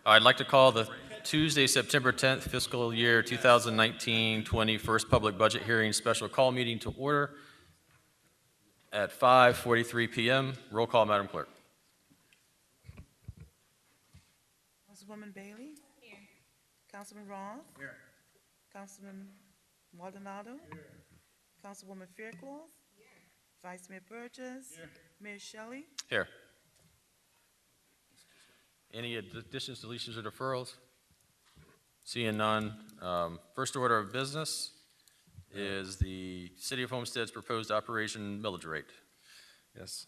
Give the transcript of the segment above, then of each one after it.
I'd like to call the Tuesday, September 10th, fiscal year 2019-20 first public budget hearing special call meeting to order at 5:43 p.m. Roll call, Madam Clerk. Councilwoman Bailey? Here. Councilman Ross? Here. Councilman Maldonado? Here. Councilwoman Faircloth? Here. Vice Mayor Burgess? Here. Mayor Shelley? Here. Any additions, deletions, or deferrals? Seeing none. First order of business is the City of Homestead's proposed operation millage rate. Yes.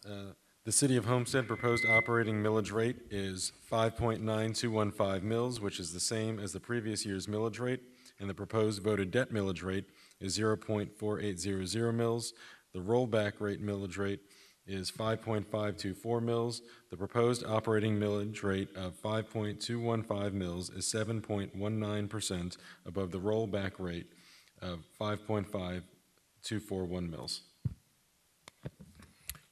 The City of Homestead proposed operating millage rate is 5.9215 mils, which is the same as the previous year's millage rate, and the proposed voted debt millage rate is 0.4800 mils. The rollback rate millage rate is 5.524 mils. The proposed operating millage rate of 5.215 mils is 7.19% above the rollback rate of 5.5241 mils.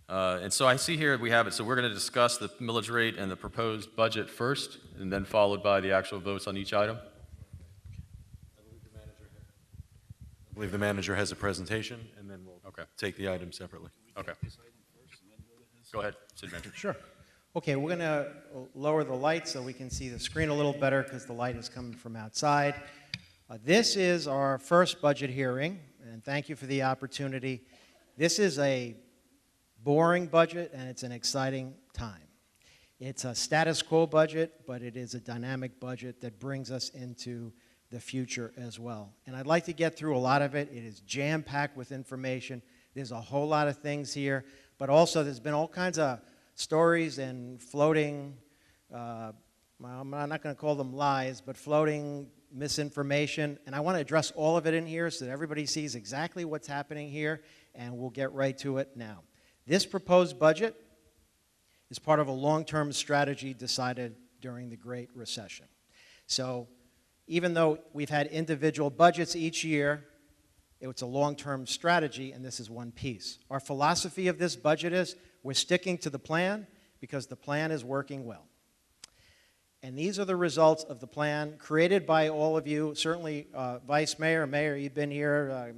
And so I see here we have it. So we're going to discuss the millage rate and the proposed budget first, and then followed by the actual votes on each item. I believe the manager has a presentation, and then we'll take the item separately. Okay. Go ahead, City Manager. Sure. Okay, we're going to lower the light so we can see the screen a little better because the light is coming from outside. This is our first budget hearing, and thank you for the opportunity. This is a boring budget, and it's an exciting time. It's a status quo budget, but it is a dynamic budget that brings us into the future as well. And I'd like to get through a lot of it. It is jam-packed with information. There's a whole lot of things here, but also there's been all kinds of stories and floating, well, I'm not going to call them lies, but floating misinformation. And I want to address all of it in here so that everybody sees exactly what's happening here, and we'll get right to it now. This proposed budget is part of a long-term strategy decided during the Great Recession. So even though we've had individual budgets each year, it's a long-term strategy, and this is one piece. Our philosophy of this budget is we're sticking to the plan because the plan is working well. And these are the results of the plan created by all of you, certainly Vice Mayor, Mayor, you've been here,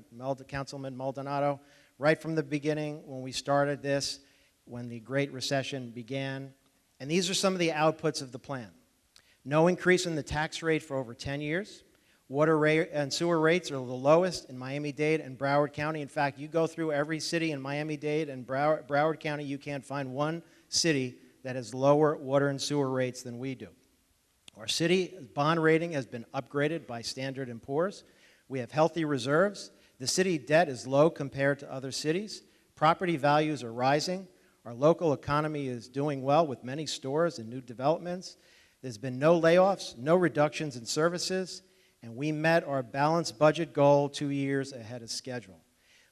Councilman Maldonado, right from the beginning when we started this, when the Great Recession began. And these are some of the outputs of the plan. No increase in the tax rate for over 10 years. Water rate and sewer rates are the lowest in Miami-Dade and Broward County. In fact, you go through every city in Miami-Dade and Broward County, you can't find one city that has lower water and sewer rates than we do. Our city bond rating has been upgraded by Standard & Poor's. We have healthy reserves. The city debt is low compared to other cities. Property values are rising. Our local economy is doing well with many stores and new developments. There's been no layoffs, no reductions in services, and we met our balanced budget goal 2 years ahead of schedule.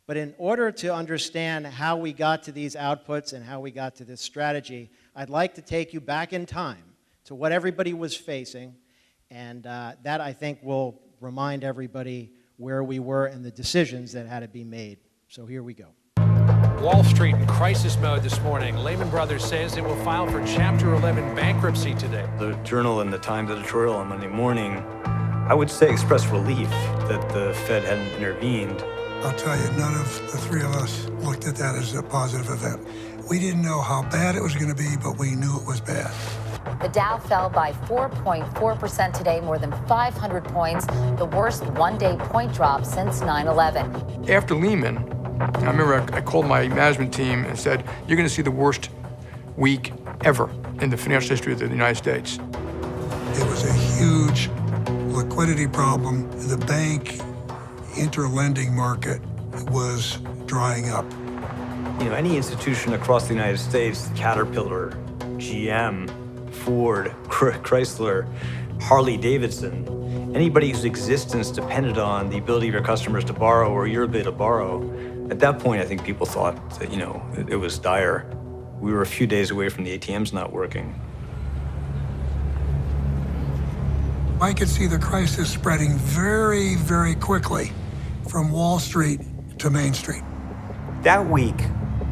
But in order to understand how we got to these outputs and how we got to this strategy, I'd like to take you back in time to what everybody was facing, and that, I think, will remind everybody where we were and the decisions that had to be made. So here we go. Wall Street in crisis mode this morning. Lehman Brothers says it will file for Chapter 11 bankruptcy today. The Journal and the Times editorial on Monday morning, I would say, expressed relief that the Fed hadn't intervened. I'll tell you, none of the three of us looked at that as a positive event. We didn't know how bad it was going to be, but we knew it was bad. The Dow fell by 4.4% today, more than 500 points, the worst one-day point drop since 9/11. After Lehman, I remember I called my management team and said, you're going to see the worst week ever in the financial history of the United States. It was a huge liquidity problem. The bank interlending market was drying up. You know, any institution across the United States, Caterpillar, GM, Ford, Chrysler, Harley-Davidson, anybody whose existence depended on the ability of your customers to borrow or your ability to borrow, at that point, I think people thought that, you know, it was dire. We were a few days away from the ATMs not working. I could see the crisis spreading very, very quickly from Wall Street to Main Street. That week,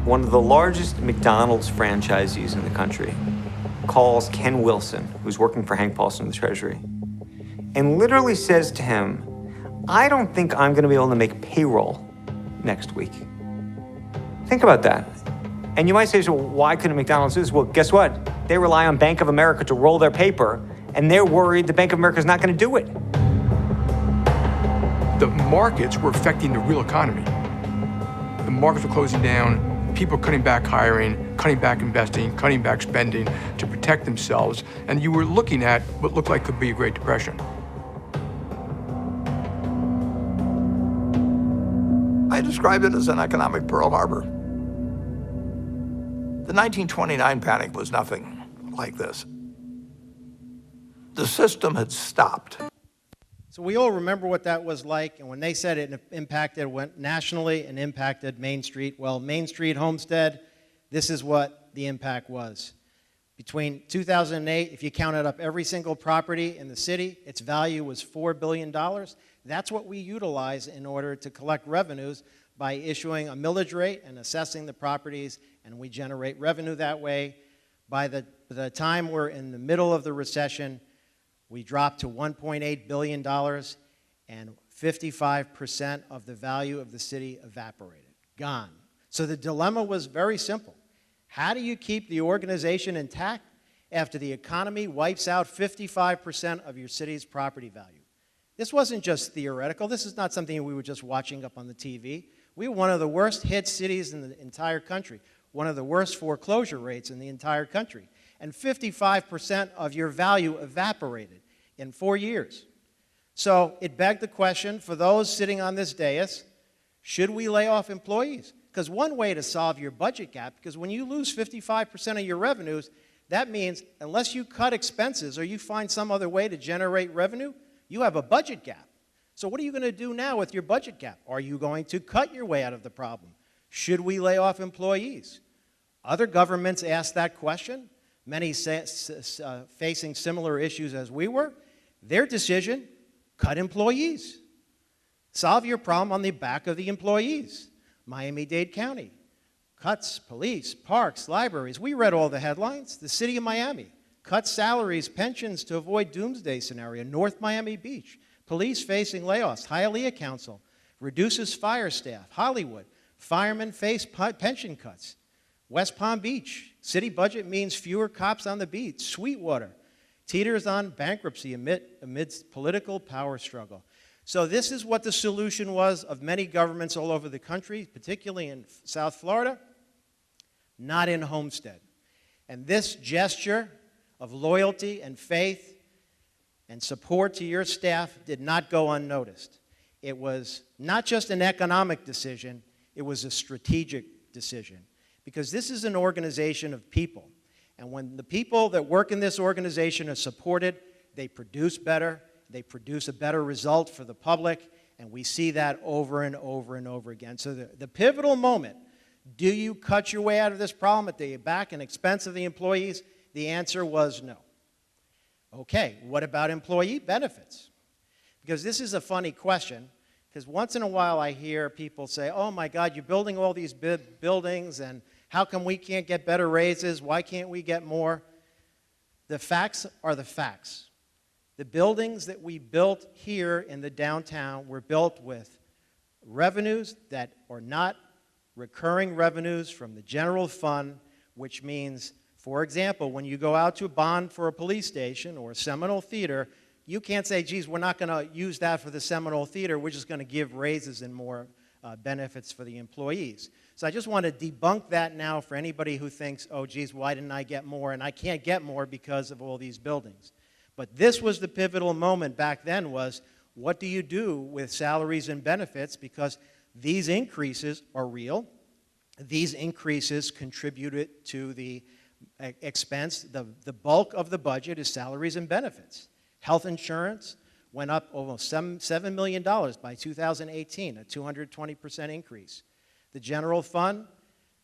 one of the largest McDonald's franchisees in the country calls Ken Wilson, who's working for Hank Paulson in the Treasury, and literally says to him, I don't think I'm going to be able to make payroll next week. Think about that. And you might say, so why couldn't McDonald's do this? Well, guess what? They rely on Bank of America to roll their paper, and they're worried the Bank of America is not going to do it. The markets were affecting the real economy. The markets were closing down, people cutting back hiring, cutting back investing, cutting back spending to protect themselves, and you were looking at what looked like could be a Great Depression. I described it as an economic Pearl Harbor. The 1929 panic was nothing like this. The system had stopped. So we all remember what that was like, and when they said it impacted, went nationally and impacted Main Street. Well, Main Street, Homestead, this is what the impact was. Between 2008, if you counted up every single property in the city, its value was $4 billion. That's what we utilize in order to collect revenues by issuing a millage rate and assessing the properties, and we generate revenue that way. By the time we're in the middle of the recession, we dropped to $1.8 billion, and 55% of the value of the city evaporated, gone. So the dilemma was very simple. How do you keep the organization intact after the economy wipes out 55% of your city's property value? This wasn't just theoretical. This is not something we were just watching up on the TV. We were one of the worst hit cities in the entire country, one of the worst foreclosure rates in the entire country, and 55% of your value evaporated in 4 years. So it begged the question for those sitting on this dais, should we lay off employees? Because one way to solve your budget gap, because when you lose 55% of your revenues, that means unless you cut expenses or you find some other way to generate revenue, you have a budget gap. So what are you going to do now with your budget gap? Are you going to cut your way out of the problem? Should we lay off employees? Other governments asked that question, many facing similar issues as we were. Their decision, cut employees. Solve your problem on the back of the employees. Miami-Dade County, cuts police, parks, libraries. We read all the headlines. The city of Miami, cut salaries, pensions to avoid doomsday scenario. North Miami Beach, police facing layoffs. Hialeah Council reduces fire staff. Hollywood, firemen face pension cuts. West Palm Beach, city budget means fewer cops on the beat. Sweetwater teeters on bankruptcy amidst political power struggle. So this is what the solution was of many governments all over the country, particularly in South Florida, not in Homestead. And this gesture of loyalty and faith and support to your staff did not go unnoticed. It was not just an economic decision, it was a strategic decision. Because this is an organization of people. And when the people that work in this organization are supported, they produce better, they produce a better result for the public, and we see that over and over and over again. So the pivotal moment, do you cut your way out of this problem at the back and expense of the employees? The answer was no. Okay, what about employee benefits? Because this is a funny question, because once in a while I hear people say, oh my God, you're building all these buildings, and how come we can't get better raises? Why can't we get more? The facts are the facts. The buildings that we built here in the downtown were built with revenues that are not recurring revenues from the general fund, which means, for example, when you go out to bond for a police station or a Seminole Theater, you can't say, geez, we're not going to use that for the Seminole Theater, we're just going to give raises and more benefits for the employees. So I just want to debunk that now for anybody who thinks, oh, geez, why didn't I get more? And I can't get more because of all these buildings. But this was the pivotal moment back then was, what do you do with salaries and benefits? Because these increases are real. These increases contributed to the expense. The bulk of the budget is salaries and benefits. Health insurance went up almost $7 million by 2018, a 220% increase. The general fund,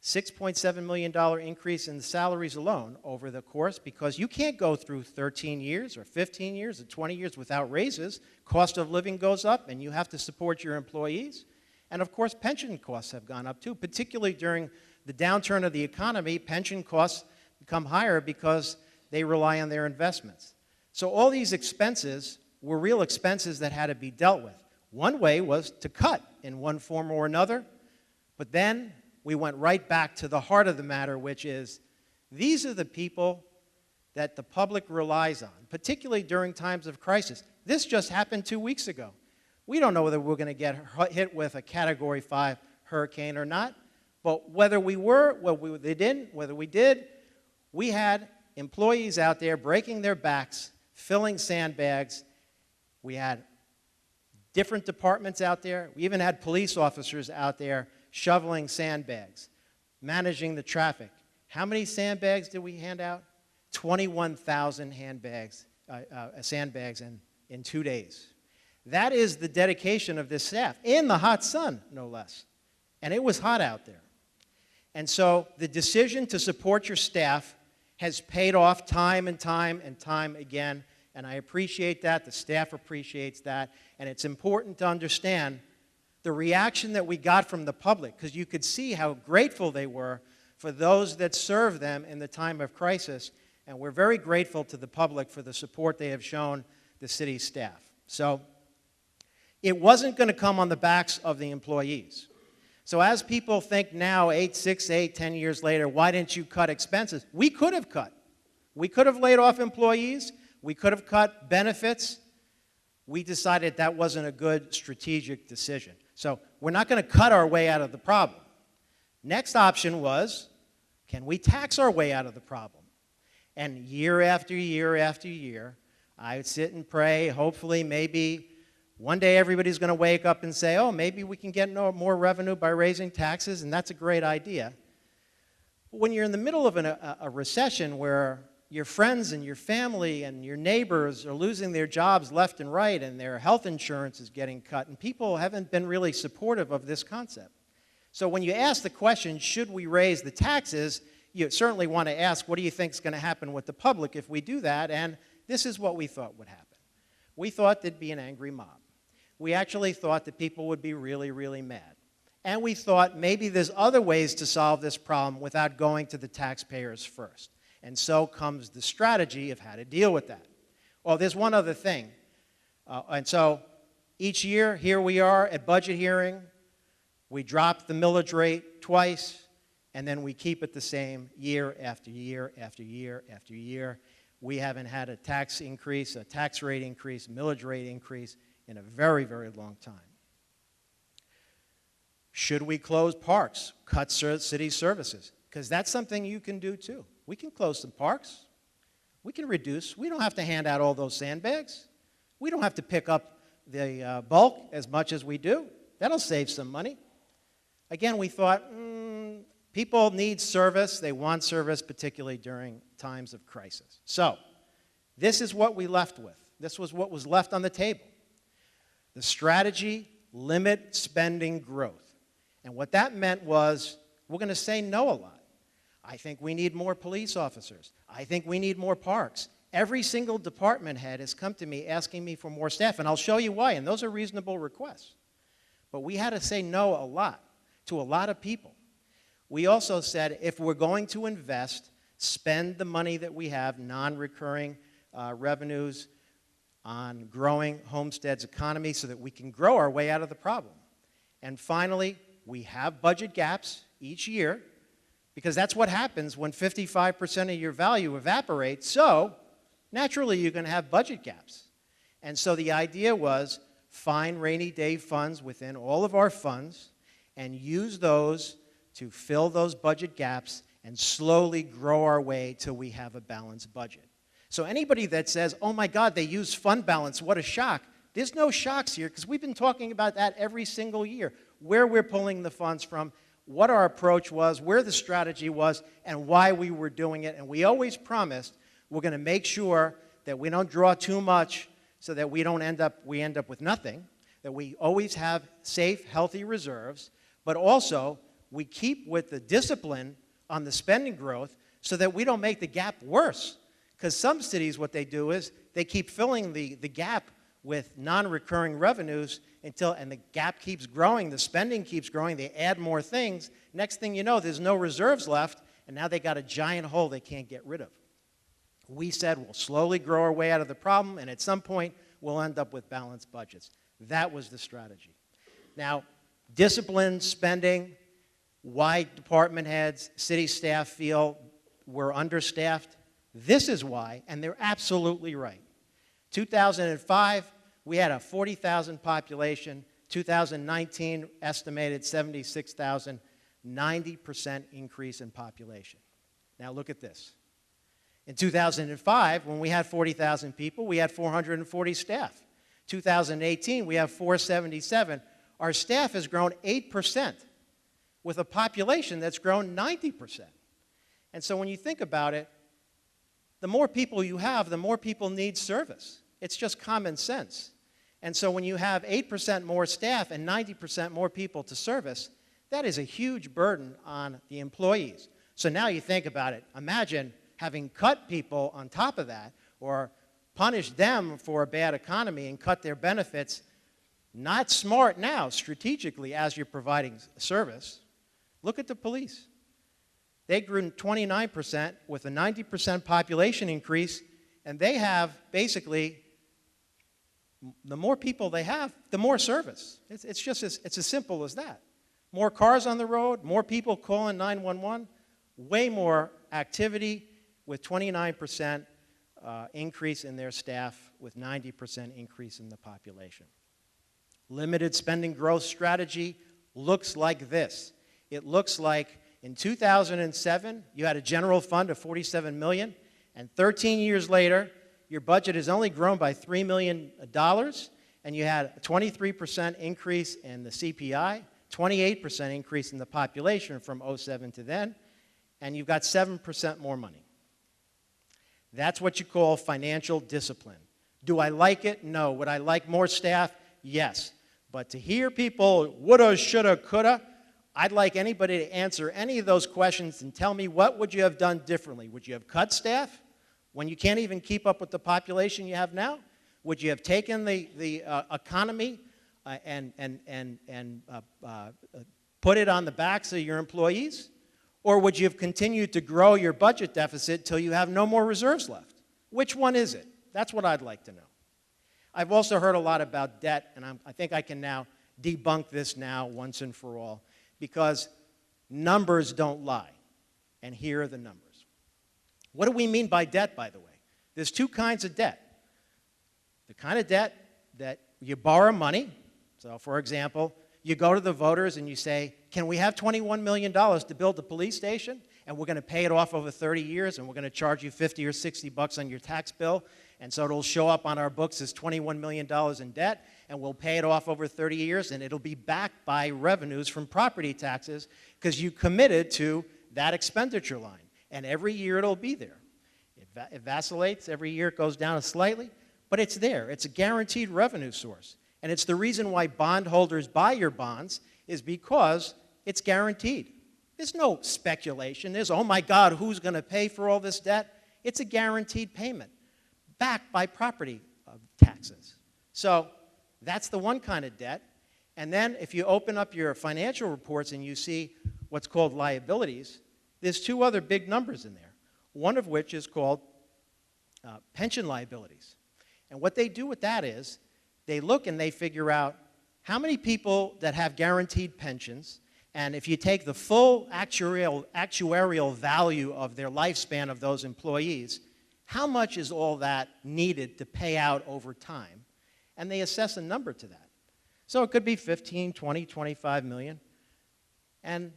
$6.7 million increase in the salaries alone over the course, because you can't go through 13 years or 15 years or 20 years without raises. Cost of living goes up, and you have to support your employees. And of course, pension costs have gone up too, particularly during the downturn of the economy. Pension costs become higher because they rely on their investments. So all these expenses were real expenses that had to be dealt with. One way was to cut in one form or another, but then we went right back to the heart of the matter, which is these are the people that the public relies on, particularly during times of crisis. This just happened 2 weeks ago. We don't know whether we're going to get hit with a Category 5 hurricane or not, but whether we did, we had employees out there breaking their backs, filling sandbags. We had different departments out there. We even had police officers out there shoveling sandbags, managing the traffic. How many sandbags did we hand out? 21,000 sandbags in 2 days. That is the dedication of this staff, in the hot sun, no less. And it was hot out there. And so the decision to support your staff has paid off time and time and time again, and I appreciate that. The staff appreciates that, and it's important to understand the reaction that we got from the public, because you could see how grateful they were for those that served them in the time of crisis, and we're very grateful to the public for the support they have shown the city staff. So it wasn't going to come on the backs of the employees. So as people think now, 10 years later, why didn't you cut expenses? We could have cut. We could have laid off employees. We could have cut benefits. We decided that wasn't a good strategic decision. So we're not going to cut our way out of the problem. Next option was, can we tax our way out of the problem? And year after year after year, I would sit and pray, hopefully maybe one day everybody's going to wake up and say, oh, maybe we can get more revenue by raising taxes, and that's a great idea. But when you're in the middle of a recession where your friends and your family and your neighbors are losing their jobs left and right, and their health insurance is getting cut, and people haven't been really supportive of this concept. So when you ask the question, should we raise the taxes, you certainly want to ask, what do you think is going to happen with the public if we do that? And this is what we thought would happen. We thought there'd be an angry mob. We actually thought that people would be really, really mad. And we thought maybe there's other ways to solve this problem without going to the taxpayers first. And so comes the strategy of how to deal with that. Well, there's one other thing. And so each year, here we are at budget hearing. We drop the millage rate twice, and then we keep it the same year after year after year after year. We haven't had a tax increase, a tax rate increase, millage rate increase in a very, very long time. Should we close parks, cut city services? Because that's something you can do too. We can close some parks. We can reduce. We don't have to hand out all those sandbags. We don't have to pick up the bulk as much as we do. That'll save some money. Again, we thought, people need service. They want service, particularly during times of crisis. So this is what we left with. This was what was left on the table. The strategy, limit spending growth. And what that meant was we're going to say no a lot. I think we need more police officers. I think we need more parks. Every single department head has come to me asking me for more staff, and I'll show you why, and those are reasonable requests. But we had to say no a lot to a lot of people. We also said if we're going to invest, spend the money that we have, non-recurring revenues, on growing Homestead's economy so that we can grow our way out of the problem. And finally, we have budget gaps each year because that's what happens when 55% of your value evaporates. So naturally, you're going to have budget gaps. And so the idea was find rainy day funds within all of our funds and use those to fill those budget gaps and slowly grow our way till we have a balanced budget. So anybody that says, oh my God, they use fund balance, what a shock. There's no shocks here because we've been talking about that every single year, where we're pulling the funds from, what our approach was, where the strategy was, and why we were doing it. And we always promised we're going to make sure that we don't draw too much so that we end up with nothing, that we always have safe, healthy reserves, but also we keep with the discipline on the spending growth so that we don't make the gap worse. Because some cities, what they do is they keep filling the gap with non-recurring revenues and the gap keeps growing, the spending keeps growing, they add more things. Next thing you know, there's no reserves left, and now they got a giant hole they can't get rid of. We said we'll slowly grow our way out of the problem, and at some point, we'll end up with balanced budgets. That was the strategy. Now, disciplined spending, why department heads, city staff feel we're understaffed. This is why, and they're absolutely right. 2005, we had a 40,000 population. 2019, estimated 76,000, 90% increase in population. Now look at this. In 2005, when we had 40,000 people, we had 440 staff. 2018, we have 477. Our staff has grown 8% with a population that's grown 90%. And so when you think about it, the more people you have, the more people need service. It's just common sense. And so when you have 8% more staff and 90% more people to service, that is a huge burden on the employees. So now you think about it. Imagine having cut people on top of that, or punished them for a bad economy and cut their benefits. Not smart now, strategically, as you're providing service. Look at the police. They grew 29% with a 90% population increase, and they have basically, the more people they have, the more service. It's just it's as simple as that. More cars on the road, more people calling 911, way more activity with 29% increase in their staff with 90% increase in the population. Limited spending growth strategy looks like this. It looks like in 2007, you had a general fund of $47 million, and 13 years later, your budget has only grown by $3 million, and you had a 23% increase in the CPI, 28% increase in the population from 07 to then, and you've got 7% more money. That's what you call financial discipline. Do I like it? No. Would I like more staff? Yes. But to hear people woulda, shoulda, coulda, I'd like anybody to answer any of those questions and tell me what would you have done differently. Would you have cut staff when you can't even keep up with the population you have now? Would you have taken the economy and put it on the backs of your employees? Or would you have continued to grow your budget deficit till you have no more reserves left? Which one is it? That's what I'd like to know. I've also heard a lot about debt, and I think I can now debunk this now once and for all, because numbers don't lie, and here are the numbers. What do we mean by debt, by the way? There's two kinds of debt. The kind of debt that you borrow money. So, for example, you go to the voters and you say, can we have $21 million to build a police station? And we're going to pay it off over 30 years, and we're going to charge you 50 or 60 bucks on your tax bill. And so it'll show up on our books as $21 million in debt, and we'll pay it off over 30 years, and it'll be backed by revenues from property taxes because you committed to that expenditure line. And every year it'll be there. It vacillates. Every year it goes down slightly, but it's there. It's a guaranteed revenue source. And it's the reason why bondholders buy your bonds is because it's guaranteed. There's no speculation. There's, oh my God, who's going to pay for all this debt? It's a guaranteed payment backed by property taxes. So that's the one kind of debt. And then if you open up your financial reports and you see what's called liabilities, there's two other big numbers in there, one of which is called pension liabilities. And what they do with that is they look and they figure out how many people that have guaranteed pensions, and if you take the full actuarial value of their lifespan of those employees, how much is all that needed to pay out over time? And they assess a number to that. So it could be 15, 20, 25 million. And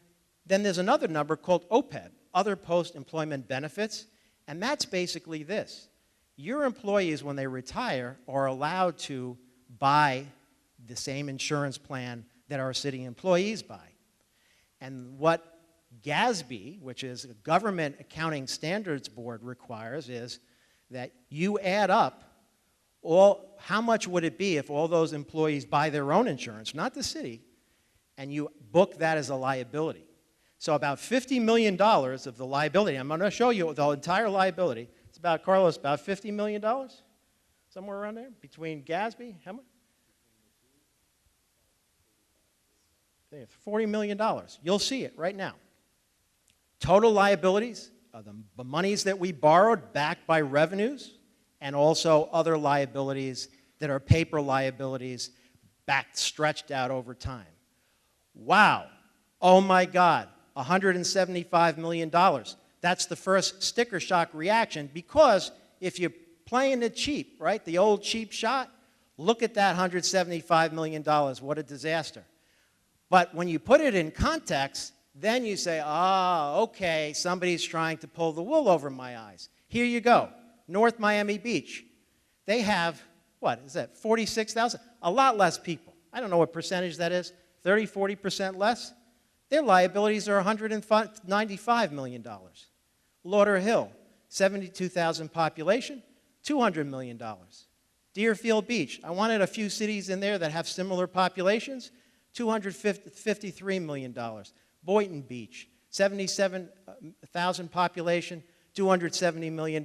then there's another number called OPEB, other post-employment benefits, and that's basically this. Your employees, when they retire, are allowed to buy the same insurance plan that our city employees buy. And what GASB, which is a Government Accounting Standards Board, requires is that you add up how much would it be if all those employees buy their own insurance, not the city, and you book that as a liability. So about $50 million of the liability, I'm going to show you the entire liability. It's about, Carlos, about $50 million? Somewhere around there? Between GASB, how much? $40 million. You'll see it right now. Total liabilities, the monies that we borrowed backed by revenues, and also other liabilities that are paper liabilities stretched out over time. Wow. Oh my God, $175 million. That's the first sticker shock reaction, because if you're playing it cheap, right, the old cheap shot, look at that $175 million. What a disaster. But when you put it in context, then you say, okay, somebody's trying to pull the wool over my eyes. Here you go, North Miami Beach. They have, what is that, 46,000? A lot less people. I don't know what percentage that is, 30, 40% less. Their liabilities are $195 million. Lauderhill, 72,000 population, $200 million. Deerfield Beach, I wanted a few cities in there that have similar populations, $253 million. Boynton Beach, 77,000 population, $270 million.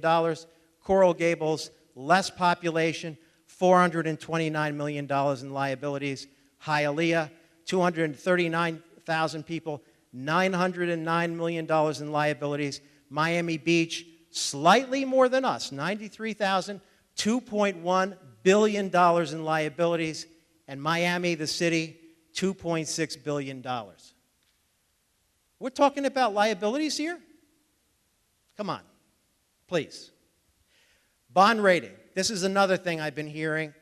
Coral Gables, less population, $429 million in liabilities. Hialeah, 239,000 people, $909 million in liabilities. Miami Beach, slightly more than us, 93,000, $2.1 billion in liabilities. And Miami, the city, $2.6 billion. We're talking about liabilities here? Come on, please. Bond rating. This is another thing I've been hearing.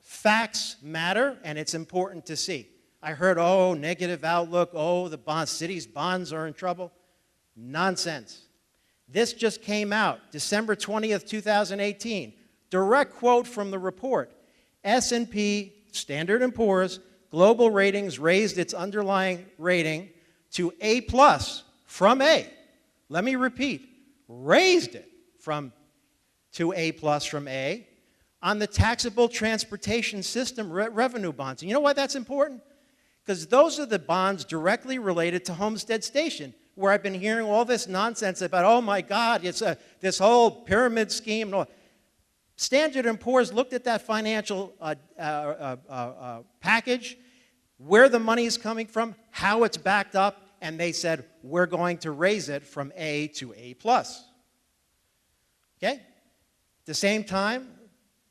Facts matter, and it's important to see. I heard, negative outlook, the city's bonds are in trouble. Nonsense. This just came out, December 20th, 2018. Direct quote from the report. S&P, Standard & Poor's, Global Ratings raised its underlying rating to A+ from A. Let me repeat, raised it to A+ from A on the taxable transportation system revenue bonds. And you know why that's important? Because those are the bonds directly related to Homestead Station, where I've been hearing all this nonsense about, oh my God, it's this whole pyramid scheme. And all. Standard & Poor's looked at that financial package, where the money is coming from, how it's backed up, and they said, we're going to raise it from A to A+. Okay? At the same time,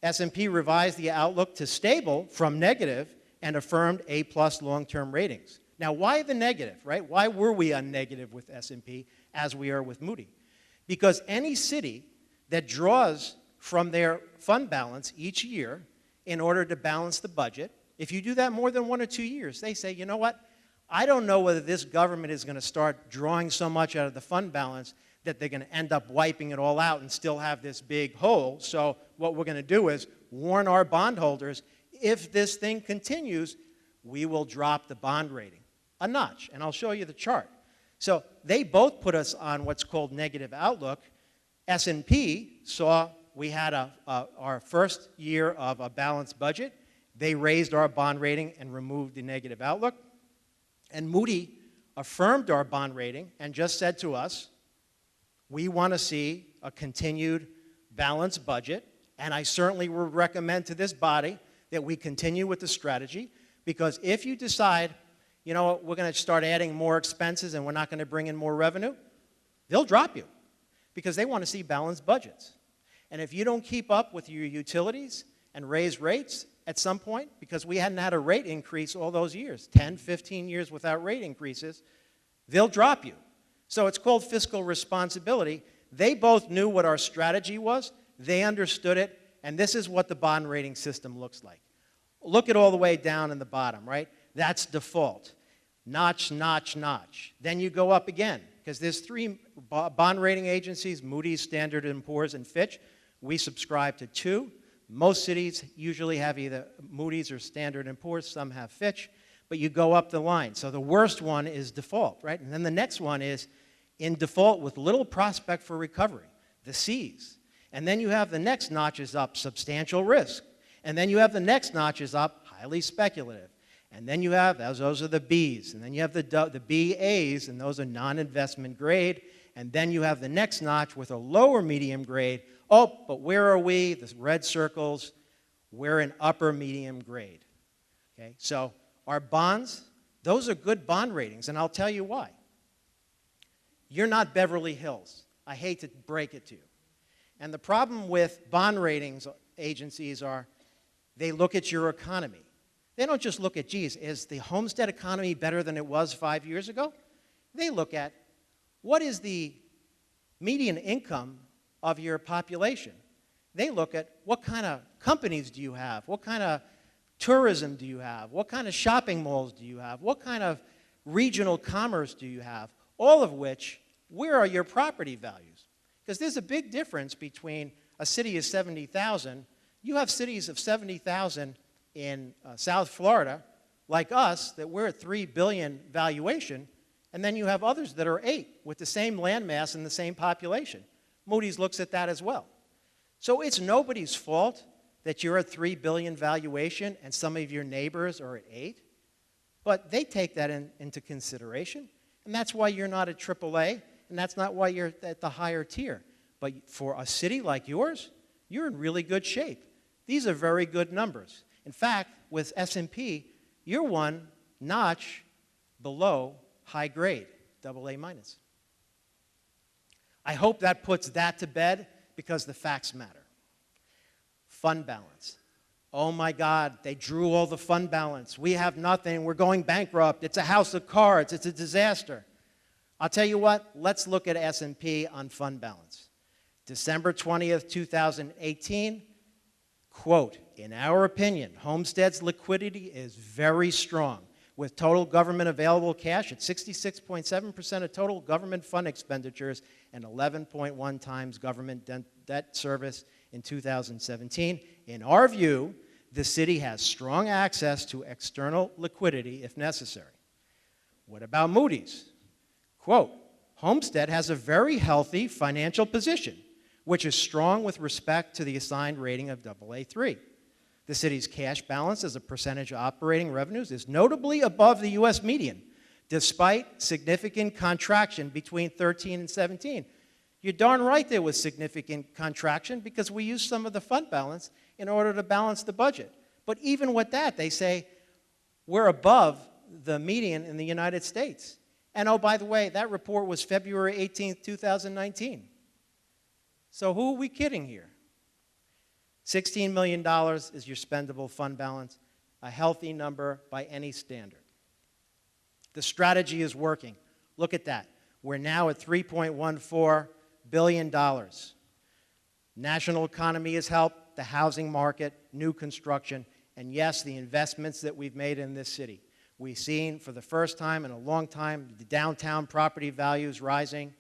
S&P revised the outlook to stable from negative and affirmed A+ long-term ratings. Now, why the negative, right? Why were we on negative with S&P as we are with Moody? Because any city that draws from their fund balance each year in order to balance the budget, if you do that more than 1 or 2 years, they say, you know what? I don't know whether this government is going to start drawing so much out of the fund balance that they're going to end up wiping it all out and still have this big hole. So what we're going to do is warn our bondholders, if this thing continues, we will drop the bond rating a notch. And I'll show you the chart. So they both put us on what's called negative outlook. S&P saw we had our first year of a balanced budget. They raised our bond rating and removed the negative outlook. And Moody affirmed our bond rating and just said to us, we want to see a continued balanced budget, and I certainly would recommend to this body that we continue with the strategy, because if you decide, you know what, we're going to start adding more expenses and we're not going to bring in more revenue, they'll drop you, because they want to see balanced budgets. And if you don't keep up with your utilities and raise rates at some point, because we hadn't had a rate increase all those years, 10, 15 years without rate increases, they'll drop you. So it's called fiscal responsibility. They both knew what our strategy was, they understood it, and this is what the bond rating system looks like. Look at all the way down in the bottom, right? That's default. Notch, notch, notch. Then you go up again, because there's 3 bond rating agencies, Moody's, Standard & Poor's, and Fitch. We subscribe to 2. Most cities usually have either Moody's or Standard & Poor's. Some have Fitch. But you go up the line. So the worst one is default, right? And then the next one is in default with little prospect for recovery, the C's. And then you have the next notches up, substantial risk. And then you have the next notches up, highly speculative. And then you have, those are the B's. And then you have the BAs, and those are non-investment grade. And then you have the next notch with a lower medium grade. Oh, but where are we? The red circles, we're in upper medium grade. Okay, so our bonds, those are good bond ratings, and I'll tell you why. You're not Beverly Hills. I hate to break it to you. And the problem with bond ratings agencies are they look at your economy. They don't just look at, geez, is the Homestead economy better than it was 5 years ago? They look at what is the median income of your population. They look at what kind of companies do you have? What kind of tourism do you have? What kind of shopping malls do you have? What kind of regional commerce do you have? All of which, where are your property values? Because there's a big difference between a city of 70,000. You have cities of 70,000 in South Florida, like us, that we're at $3 billion valuation, and then you have others that are 8 with the same land mass and the same population. Moody's looks at that as well. So it's nobody's fault that you're at $3 billion valuation and some of your neighbors are at 8, but they take that into consideration, and that's why you're not at AAA, and that's not why you're at the higher tier. But for a city like yours, you're in really good shape. These are very good numbers. In fact, with S&P, you're one notch below high grade, AA minus. I hope that puts that to bed because the facts matter. Fund balance. Oh my God, they drew all the fund balance. We have nothing. We're going bankrupt. It's a house of cards. It's a disaster. I'll tell you what, let's look at S&P on fund balance. December 20th, 2018, quote, in our opinion, Homestead's liquidity is very strong, with total government available cash at 66.7% of total government fund expenditures and 11.1 times government debt service in 2017. In our view, the city has strong access to external liquidity if necessary. What about Moody's? Quote, Homestead has a very healthy financial position, which is strong with respect to the assigned rating of AA3. The city's cash balance as a percentage of operating revenues is notably above the U.S. median, despite significant contraction between 13 and 17. You're darn right there was significant contraction because we used some of the fund balance in order to balance the budget. But even with that, they say we're above the median in the United States. And oh, by the way, that report was February 18th, 2019. So who are we kidding here? $16 million is your spendable fund balance, a healthy number by any standard. The strategy is working. Look at that. We're now at $3.14 billion. National economy has helped, the housing market, new construction, and yes, the investments that we've made in this city. We've seen for the first time in a long time the downtown property values rising.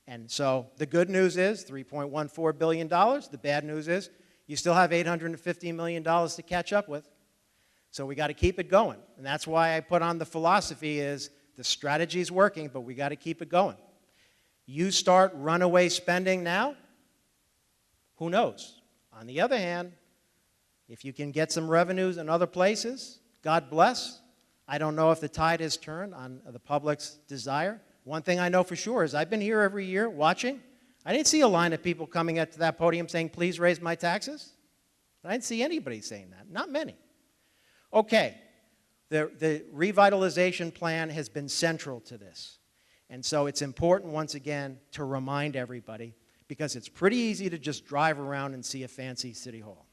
And so the good news is $3.14 billion. The bad news is you still have $850 million to catch up with. So we got to keep it going. And that's why I put on the philosophy is the strategy is working, but we got to keep it going. You start runaway spending now, who knows? On the other hand, if you can get some revenues in other places, God bless. I don't know if the tide has turned on the public's desire. One thing I know for sure is I've been here every year watching. I didn't see a line of people coming up to that podium saying, please raise my taxes. I didn't see anybody saying that, not many. Okay, the revitalization plan has been central to this. And so it's important, once again, to remind everybody, because it's pretty easy to just drive around and see a fancy city hall.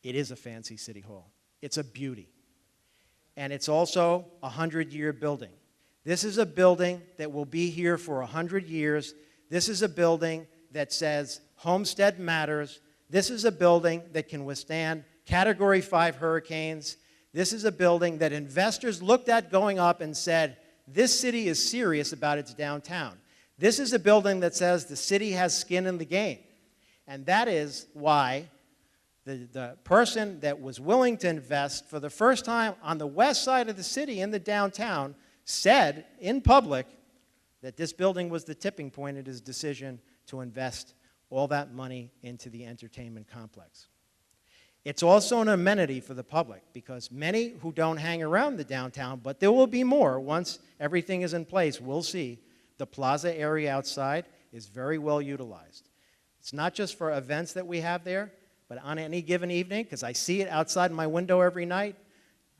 It is a fancy city hall. It's a beauty. And it's also a 100-year building. This is a building that will be here for 100 years. This is a building that says Homestead matters. This is a building that can withstand Category 5 hurricanes. This is a building that investors looked at going up and said, this city is serious about its downtown. This is a building that says the city has skin in the game. And that is why the person that was willing to invest for the first time on the west side of the city in the downtown said in public that this building was the tipping point in his decision to invest all that money into the entertainment complex. It's also an amenity for the public because many who don't hang around the downtown, but there will be more once everything is in place, will see the plaza area outside is very well utilized. It's not just for events that we have there, but on any given evening, because I see it outside my window every night,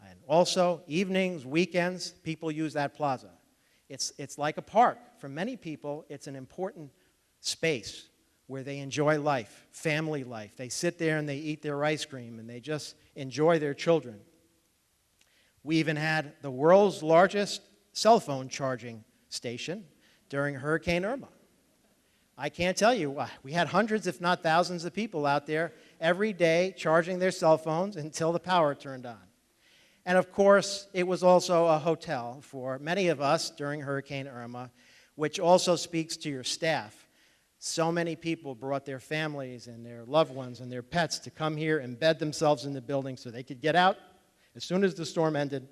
and also evenings, weekends, people use that plaza. It's like a park. For many people, it's an important space where they enjoy life, family life. They sit there and they eat their ice cream and they just enjoy their children. We even had the world's largest cell phone charging station during Hurricane Irma. I can't tell you, we had hundreds, if not thousands, of people out there every day charging their cell phones until the power turned on. And of course, it was also a hotel for many of us during Hurricane Irma, which also speaks to your staff. So many people brought their families and their loved ones and their pets to come here and bed themselves in the building so they could get out as soon as the storm ended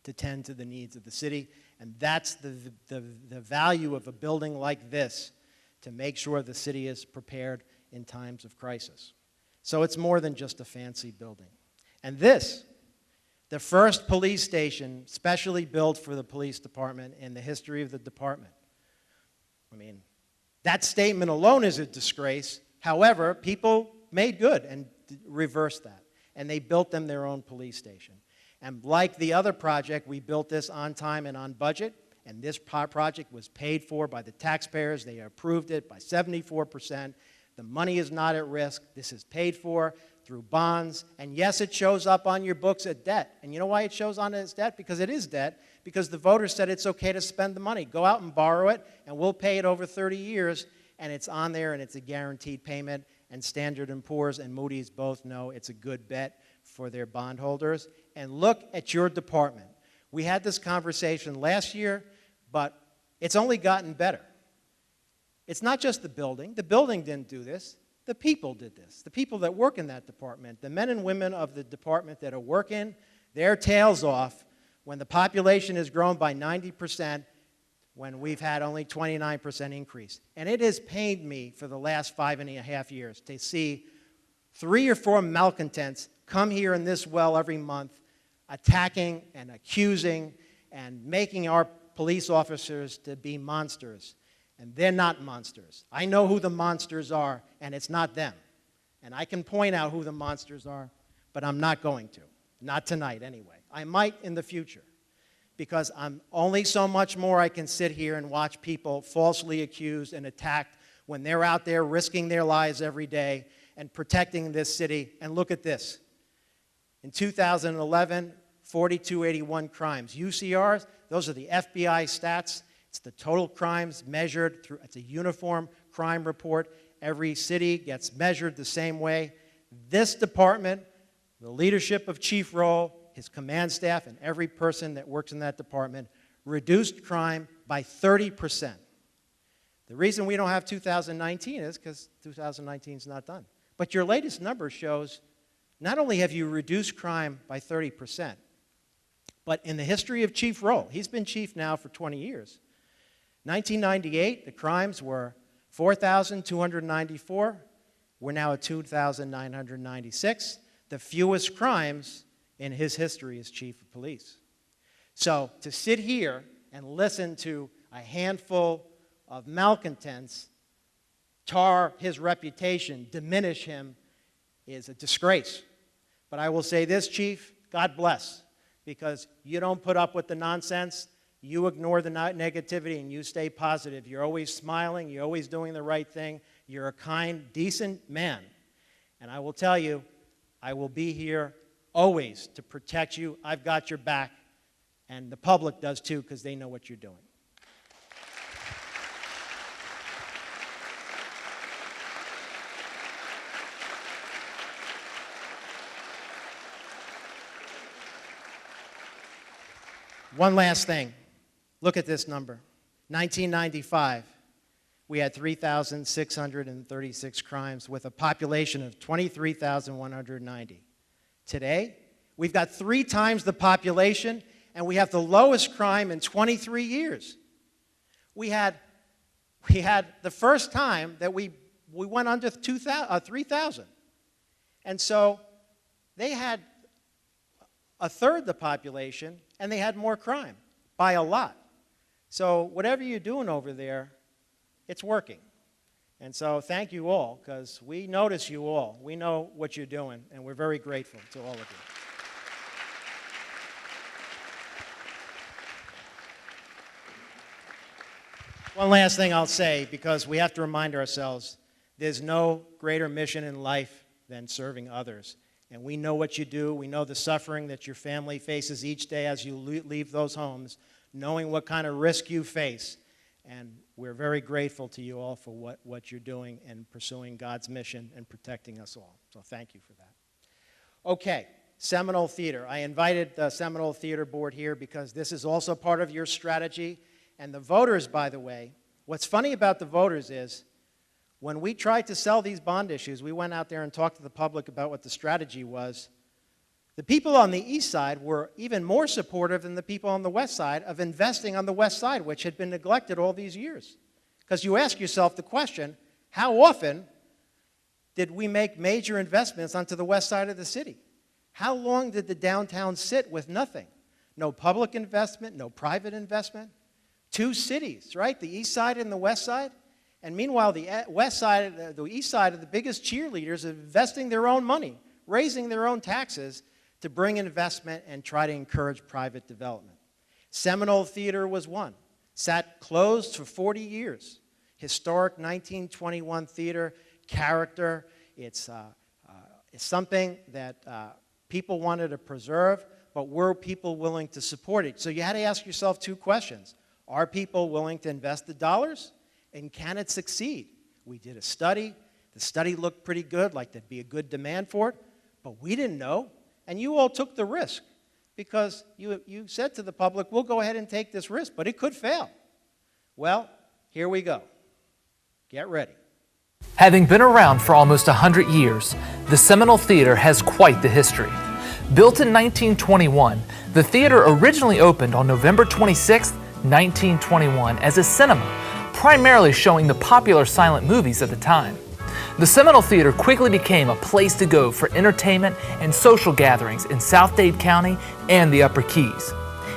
to tend to the needs of the city. And that's the value of a building like this, to make sure the city is prepared in times of crisis. So it's more than just a fancy building. And this, the first police station specially built for the police department in the history of the department. I mean, that statement alone is a disgrace. However, people made good and reversed that. And they built them their own police station. And like the other project, we built this on time and on budget. And this project was paid for by the taxpayers. They approved it by 74%. The money is not at risk. This is paid for through bonds. And yes, it shows up on your books as debt. And you know why it shows on as debt? Because it is debt. Because the voters said it's okay to spend the money. Go out and borrow it, and we'll pay it over 30 years. And it's on there, and it's a guaranteed payment. And Standard & Poor's and Moody's both know it's a good bet for their bondholders. And look at your department. We had this conversation last year, but it's only gotten better. It's not just the building. The building didn't do this. The people did this. The people that work in that department, the men and women of the department that are working their tails off when the population has grown by 90%, when we've had only 29% increase. And it has pained me for the last 5.5 years to see 3 or 4 malcontents come here in this well every month, attacking and accusing and making our police officers to be monsters. And they're not monsters. I know who the monsters are, and it's not them. And I can point out who the monsters are, but I'm not going to. Not tonight, anyway. I might in the future, because I'm only so much more I can sit here and watch people falsely accused and attacked when they're out there risking their lives every day and protecting this city. And look at this. In 2011, 4,281 crimes. UCRs, those are the FBI stats. It's the total crimes measured through, it's a uniform crime report. Every city gets measured the same way. This department, the leadership of Chief Roll, his command staff, and every person that works in that department reduced crime by 30%. The reason we don't have 2019 is because 2019 is not done. But your latest number shows not only have you reduced crime by 30%, but in the history of Chief Roll, he's been chief now for 20 years. 1998, the crimes were 4,294. We're now at 2,996. The fewest crimes in his history as chief of police. So to sit here and listen to a handful of malcontents tar his reputation, diminish him, is a disgrace. But I will say this, Chief, God bless, because you don't put up with the nonsense, you ignore the negativity, and you stay positive. You're always smiling, you're always doing the right thing, you're a kind, decent man. And I will tell you, I will be here always to protect you. I've got your back, and the public does too, because they know what you're doing. One last thing. Look at this number. 1995, we had 3,636 crimes with a population of 23,190. Today, we've got 3 times the population, and we have the lowest crime in 23 years. We had the first time that we went under 3,000. And so they had a third the population, and they had more crime by a lot. So whatever you're doing over there, it's working. And so thank you all, because we notice you all. We know what you're doing, and we're very grateful to all of you. One last thing I'll say, because we have to remind ourselves, there's no greater mission in life than serving others. And we know what you do. We know the suffering that your family faces each day as you leave those homes, knowing what kind of risk you face. And we're very grateful to you all for what you're doing and pursuing God's mission and protecting us all. So thank you for that. Okay, Seminole Theater. I invited the Seminole Theater Board here because this is also part of your strategy. And the voters, by the way, what's funny about the voters is when we tried to sell these bond issues, we went out there and talked to the public about what the strategy was. The people on the east side were even more supportive than the people on the west side of investing on the west side, which had been neglected all these years. Because you ask yourself the question, how often did we make major investments onto the west side of the city? How long did the downtown sit with nothing? No public investment, no private investment. Two cities, right? The east side and the west side. And meanwhile, the west side, the east side are the biggest cheerleaders of investing their own money, raising their own taxes to bring investment and try to encourage private development. Seminole Theater was one. Sat closed for 40 years. Historic 1921 theater, character. It's something that people wanted to preserve, but were people willing to support it? So you had to ask yourself two questions. Are people willing to invest the dollars? And can it succeed? We did a study. The study looked pretty good, like there'd be a good demand for it, but we didn't know. And you all took the risk because you said to the public, we'll go ahead and take this risk, but it could fail. Well, here we go. Get ready. Having been around for almost 100 years, the Seminole Theater has quite the history. Built in 1921, the theater originally opened on November 26, 1921 as a cinema, primarily showing the popular silent movies at the time. The Seminole Theater quickly became a place to go for entertainment and social gatherings in South Dade County and the Upper Keys.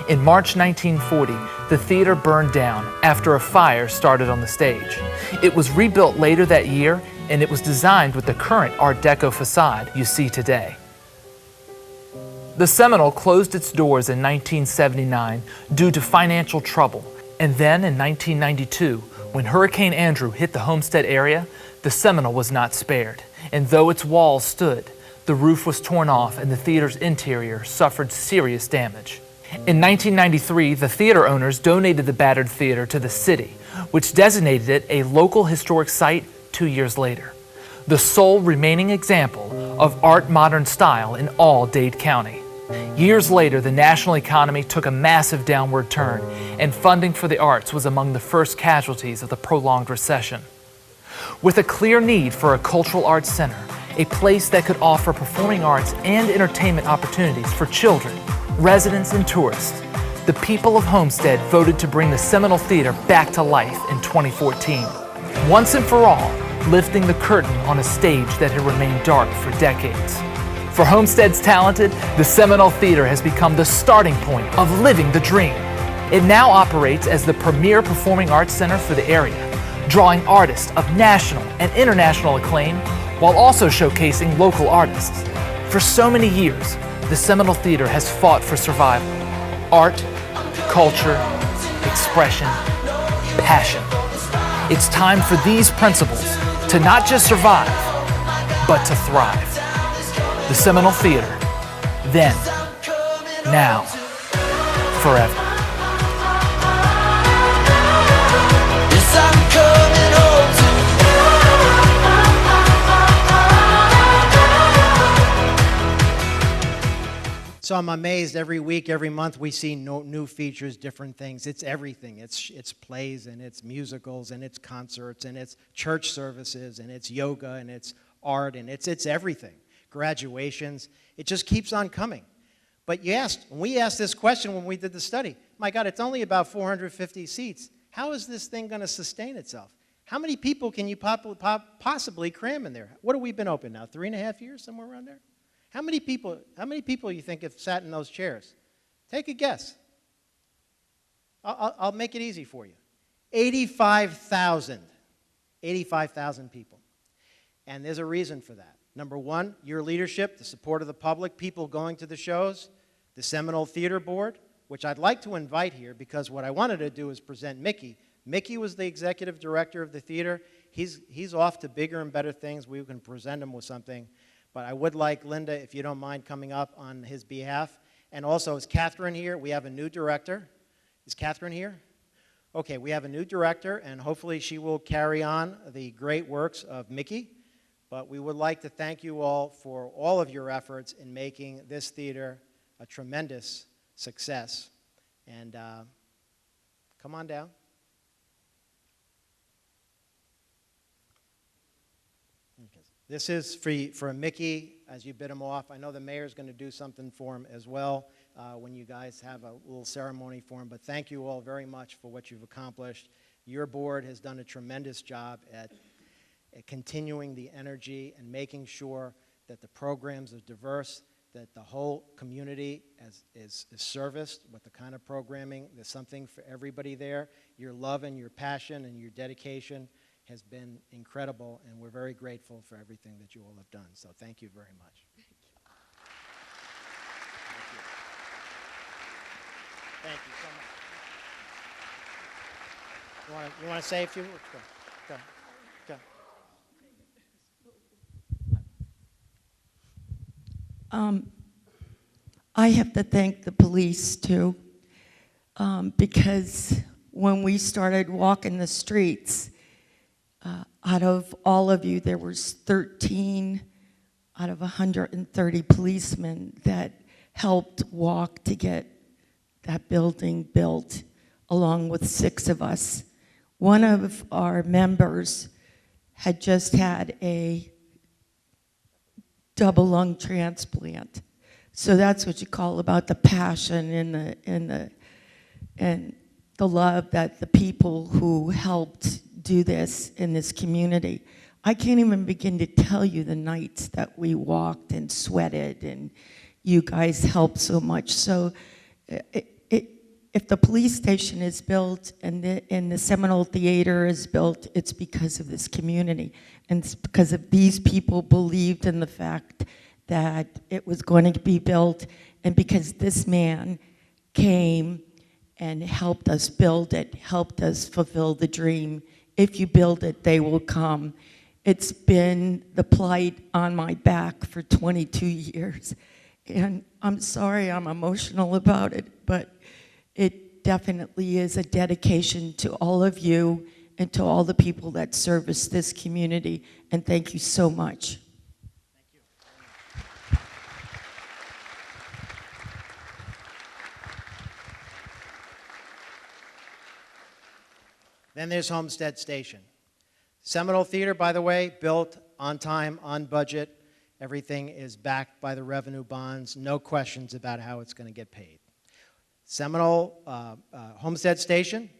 In March 1940, the theater burned down after a fire started on the stage. It was rebuilt later that year, and it was designed with the current Art Deco facade you see today. The Seminole closed its doors in 1979 due to financial trouble, and then in 1992, when Hurricane Andrew hit the Homestead area, the Seminole was not spared, and though its walls stood, the roof was torn off and the theater's interior suffered serious damage. In 1993, the theater owners donated the battered theater to the city, which designated it a local historic site 2 years later, the sole remaining example of art modern style in all Dade County. Years later, the national economy took a massive downward turn, and funding for the arts was among the first casualties of the prolonged recession. With a clear need for a cultural arts center, a place that could offer performing arts and entertainment opportunities for children, residents, and tourists, the people of Homestead voted to bring the Seminole Theater back to life in 2014, once and for all, lifting the curtain on a stage that had remained dark for decades. For Homestead's talented, the Seminole Theater has become the starting point of living the dream. It now operates as the premier performing arts center for the area, drawing artists of national and international acclaim while also showcasing local artists. For so many years, the Seminole Theater has fought for survival. Art, culture, expression, passion. It's time for these principles to not just survive, but to thrive. The Seminole Theater, then, now, forever. Yes, I'm coming home So I'm amazed every week, every month we see new features, different things. It's everything. It's plays and it's musicals and it's concerts and it's church services and it's yoga and it's art and it's everything. Graduations. It just keeps on coming. But we asked this question when we did the study. My God, it's only about 450 seats. How is this thing going to sustain itself? How many people can you possibly cram in there? What have we been open now? 3.5 years, somewhere around there? How many people you think have sat in those chairs? Take a guess. I'll make it easy for you. 85,000. 85,000 people. And there's a reason for that. Number one, your leadership, the support of the public, people going to the shows, the Seminole Theater Board, which I'd like to invite here because what I wanted to do is present Mickey, Mickey was the executive director of the theater. He's off to bigger and better things. We can present him with something. But I would like Linda, if you don't mind, coming up on his behalf. And also, is Catherine here? We have a new director. Is Catherine here? Okay, we have a new director, and hopefully she will carry on the great works of Mickey. But we would like to thank you all for all of your efforts in making this theater a tremendous success. And come on down. This is for Mickey, as you bid him off. I know the mayor's going to do something for him as well when you guys have a little ceremony for him. But thank you all very much for what you've accomplished. Your board has done a tremendous job at continuing the energy and making sure that the programs are diverse, that the whole community is serviced with the kind of programming. There's something for everybody there. Your love and your passion and your dedication has been incredible, and we're very grateful for everything that you all have done. So thank you very much. Thank you so much. You want to say a few words? Go. I have to thank the police too, because when we started walking the streets, out of all of you, there was 13 out of 130 policemen that helped walk to get that building built, along with 6 of us. One of our members had just had a double lung transplant. So that's what you call about the passion and the love that the people who helped do this in this community. I can't even begin to tell you the nights that we walked and sweated, and you guys helped so much. So if the police station is built and the Seminole Theater is built, it's because of this community. And it's because of these people believed in the fact that it was going to be built, and because this man came and helped us build it, helped us fulfill the dream. If you build it, they will come. It's been the plight on my back for 22 years. And I'm sorry I'm emotional about it, but it definitely is a dedication to all of you and to all the people that service this community. And thank you so much. Then there's Homestead Station. Seminole Theater, by the way, built on time, on budget. Everything is backed by the revenue bonds. No questions about how it's going to get paid. Seminole Homestead Station,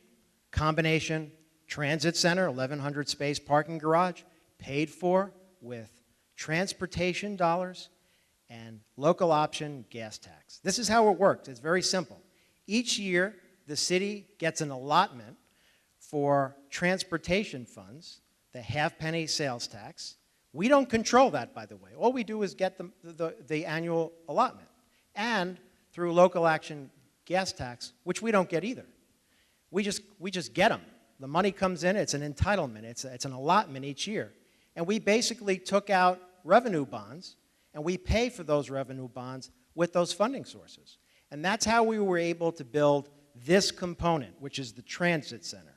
combination transit center, 1,100 space parking garage, paid for with transportation dollars and local option gas tax. This is how it works. It's very simple. Each year, the city gets an allotment for transportation funds, the half-penny sales tax. We don't control that, by the way. All we do is get the annual allotment. And through local action gas tax, which we don't get either. We just get them. The money comes in, it's an entitlement, it's an allotment each year. And we basically took out revenue bonds, and we pay for those revenue bonds with those funding sources. And that's how we were able to build this component, which is the transit center.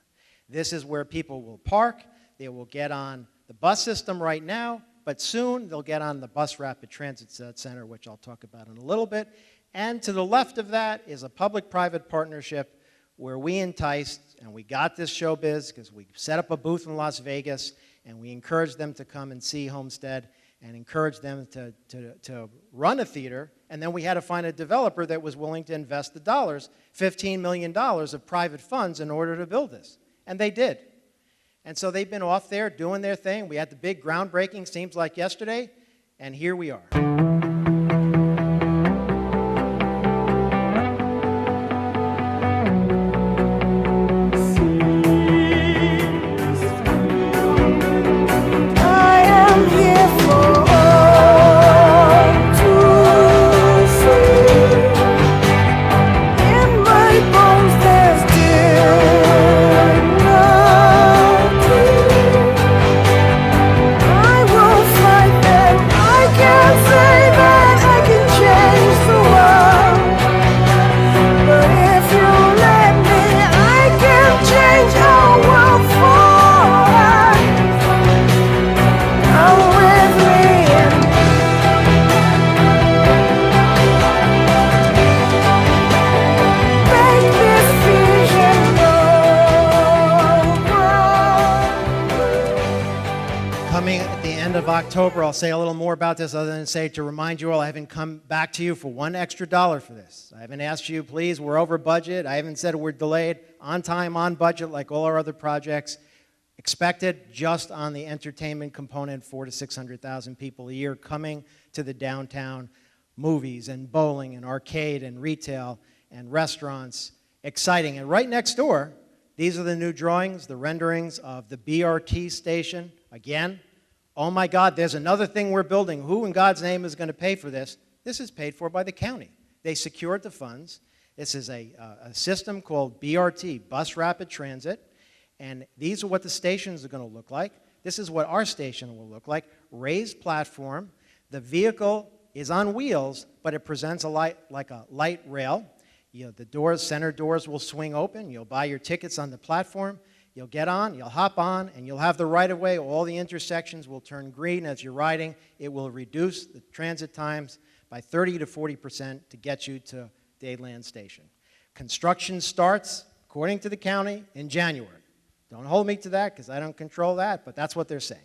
This is where people will park. They will get on the bus system right now, but soon they'll get on the bus rapid transit center, which I'll talk about in a little bit. And to the left of that is a public-private partnership where we enticed, and we got this showbiz because we set up a booth in Las Vegas, and we encouraged them to come and see Homestead and encouraged them to run a theater. And then we had to find a developer that was willing to invest the dollars, $15 million of private funds in order to build this. And they did. And so they've been off there doing their thing. We had the big groundbreaking, seems like yesterday, and here we are. In my bones there's dear Coming at the end of October, I'll say a little more about this other than say to remind you all I haven't come back to you for $1 extra for this. I haven't asked you, please, we're over budget. I haven't said we're delayed. On time, on budget, like all our other projects. Expected just on the entertainment component, 400,000 to 600,000 people a year coming to the downtown. Movies and bowling and arcade and retail and restaurants. Exciting. And right next door, these are the new drawings, the renderings of the BRT station. Again, oh my God, there's another thing we're building. Who in God's name is going to pay for this? This is paid for by the county. They secured the funds. This is a system called BRT, Bus Rapid Transit. And these are what the stations are going to look like. This is what our station will look like. Raised platform. The vehicle is on wheels, but it presents like a light rail. The doors, center doors will swing open. You'll buy your tickets on the platform. You'll get on, you'll hop on, and you'll have the right-of-way. All the intersections will turn green as you're riding. It will reduce the transit times by 30 to 40% to get you to Dadeland Station. Construction starts, according to the county, in January. Don't hold me to that because I don't control that, but that's what they're saying.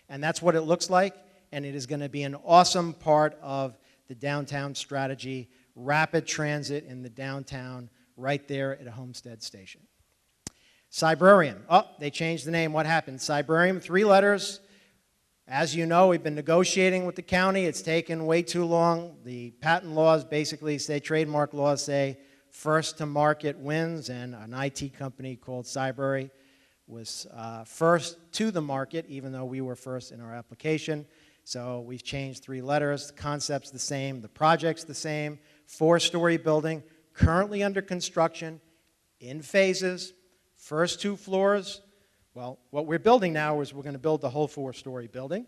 And that's what it looks like, and it is going to be an awesome part of the downtown strategy, rapid transit in the downtown right there at a Homestead Station. Cybrarium. Oh, they changed the name. What happened? Cybrarium, 3 letters. As you know, we've been negotiating with the county. It's taken way too long. The patent laws basically say, trademark laws say, first to market wins, and an IT company called Cybrary was first to the market, even though we were first in our application. So we've changed 3 letters. The concept's the same. The project's the same. 4-story building, currently under construction, in phases. First 2 floors, well, what we're building now is we're going to build the whole 4-story building.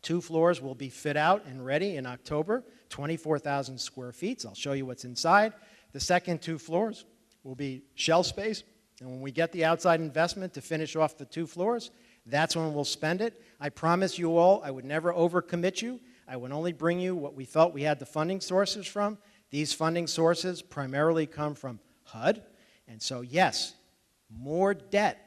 2 floors will be fit out and ready in October, 24,000 square feet. So I'll show you what's inside. The second 2 floors will be shell space. And when we get the outside investment to finish off the 2 floors, that's when we'll spend it. I promise you all I would never overcommit you. I would only bring you what we felt we had the funding sources from. These funding sources primarily come from HUD. And so, yes, more debt.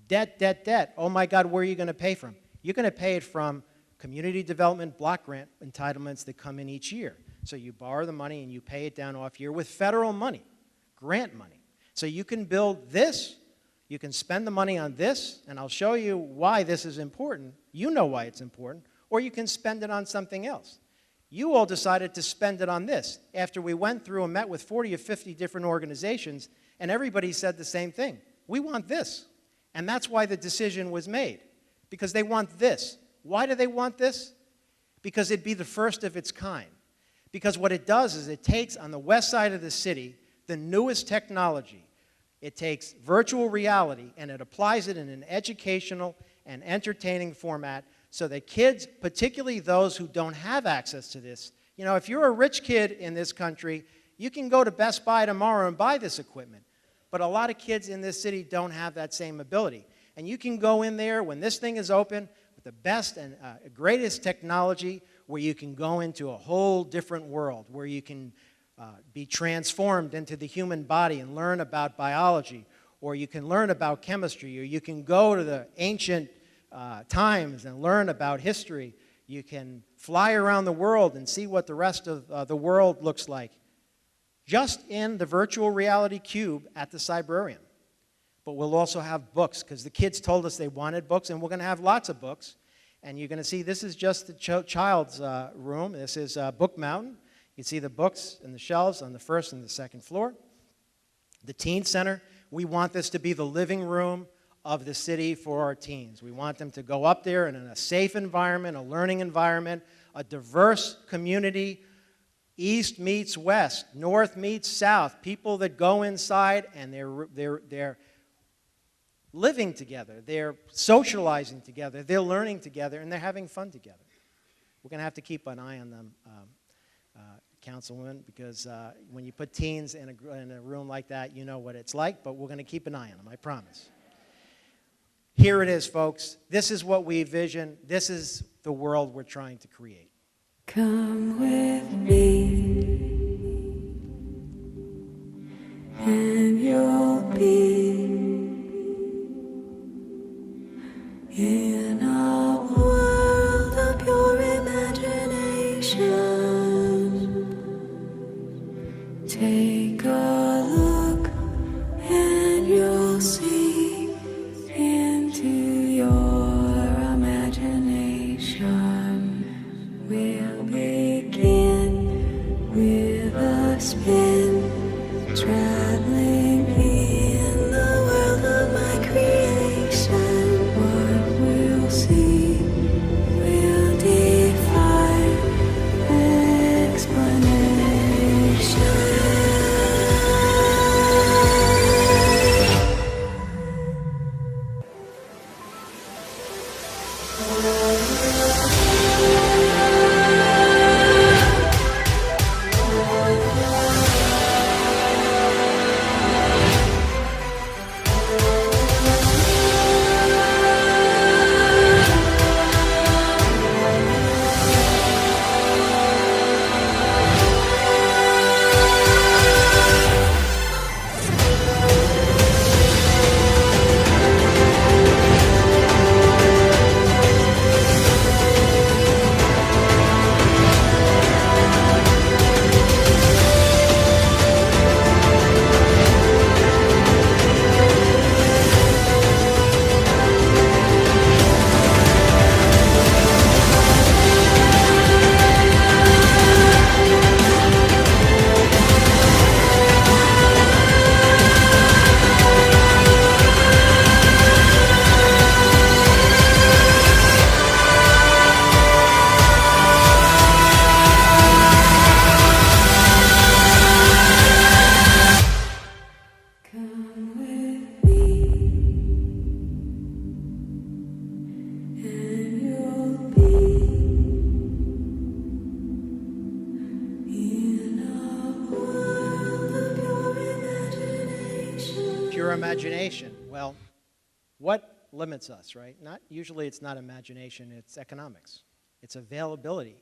Debt. Oh my God, where are you going to pay from? You're going to pay it from community development block grant entitlements that come in each year. So you borrow the money and you pay it down off year with federal money, grant money. So you can build this, you can spend the money on this, and I'll show you why this is important. You know why it's important. Or you can spend it on something else. You all decided to spend it on this after we went through and met with 40 or 50 different organizations, and everybody said the same thing. We want this. And that's why the decision was made, because they want this. Why do they want this? Because it'd be the first of its kind. Because what it does is it takes, on the west side of the city, the newest technology. It takes virtual reality and it applies it in an educational and entertaining format so that kids, particularly those who don't have access to this, if you're a rich kid in this country, you can go to Best Buy tomorrow and buy this equipment. But a lot of kids in this city don't have that same ability. And you can go in there when this thing is open with the best and greatest technology where you can go into a whole different world, where you can be transformed into the human body and learn about biology, or you can learn about chemistry, or you can go to the ancient times and learn about history. You can fly around the world and see what the rest of the world looks like, just in the virtual reality cube at the Cybrarium. But we'll also have books, because the kids told us they wanted books, and we're going to have lots of books. And you're going to see this is just the child's room. This is Book Mountain. You can see the books and the shelves on the first and the second floor. The Teen Center, we want this to be the living room of the city for our teens. We want them to go up there and in a safe environment, a learning environment, a diverse community, east meets west, north meets south, people that go inside and they're living together, they're socializing together, they're learning together, and they're having fun together. We're going to have to keep an eye on them, Councilwoman, because when you put teens in a room like that, you know what it's like, but we're going to keep an eye on them, I promise. Here it is, folks. This is what we envision. This is the world we're trying to create. Come with me, and you'll be in our Pure imagination. Well, what limits us, right? Usually it's not imagination, it's economics. It's availability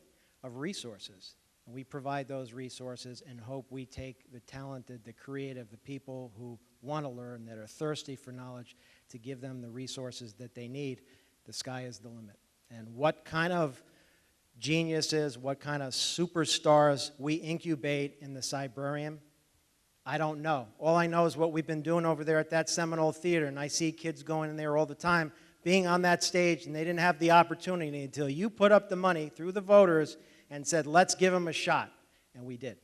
of resources. And we provide those resources and hope we take the talented, the creative, the people who want to learn, that are thirsty for knowledge, to give them the resources that they need. The sky is the limit. And what kind of geniuses, what kind of superstars we incubate in the Cybrarium, I don't know. All I know is what we've been doing over there at that Seminole Theater, and I see kids going in there all the time, being on that stage, and they didn't have the opportunity until you put up the money through the voters and said, let's give them a shot, and we did.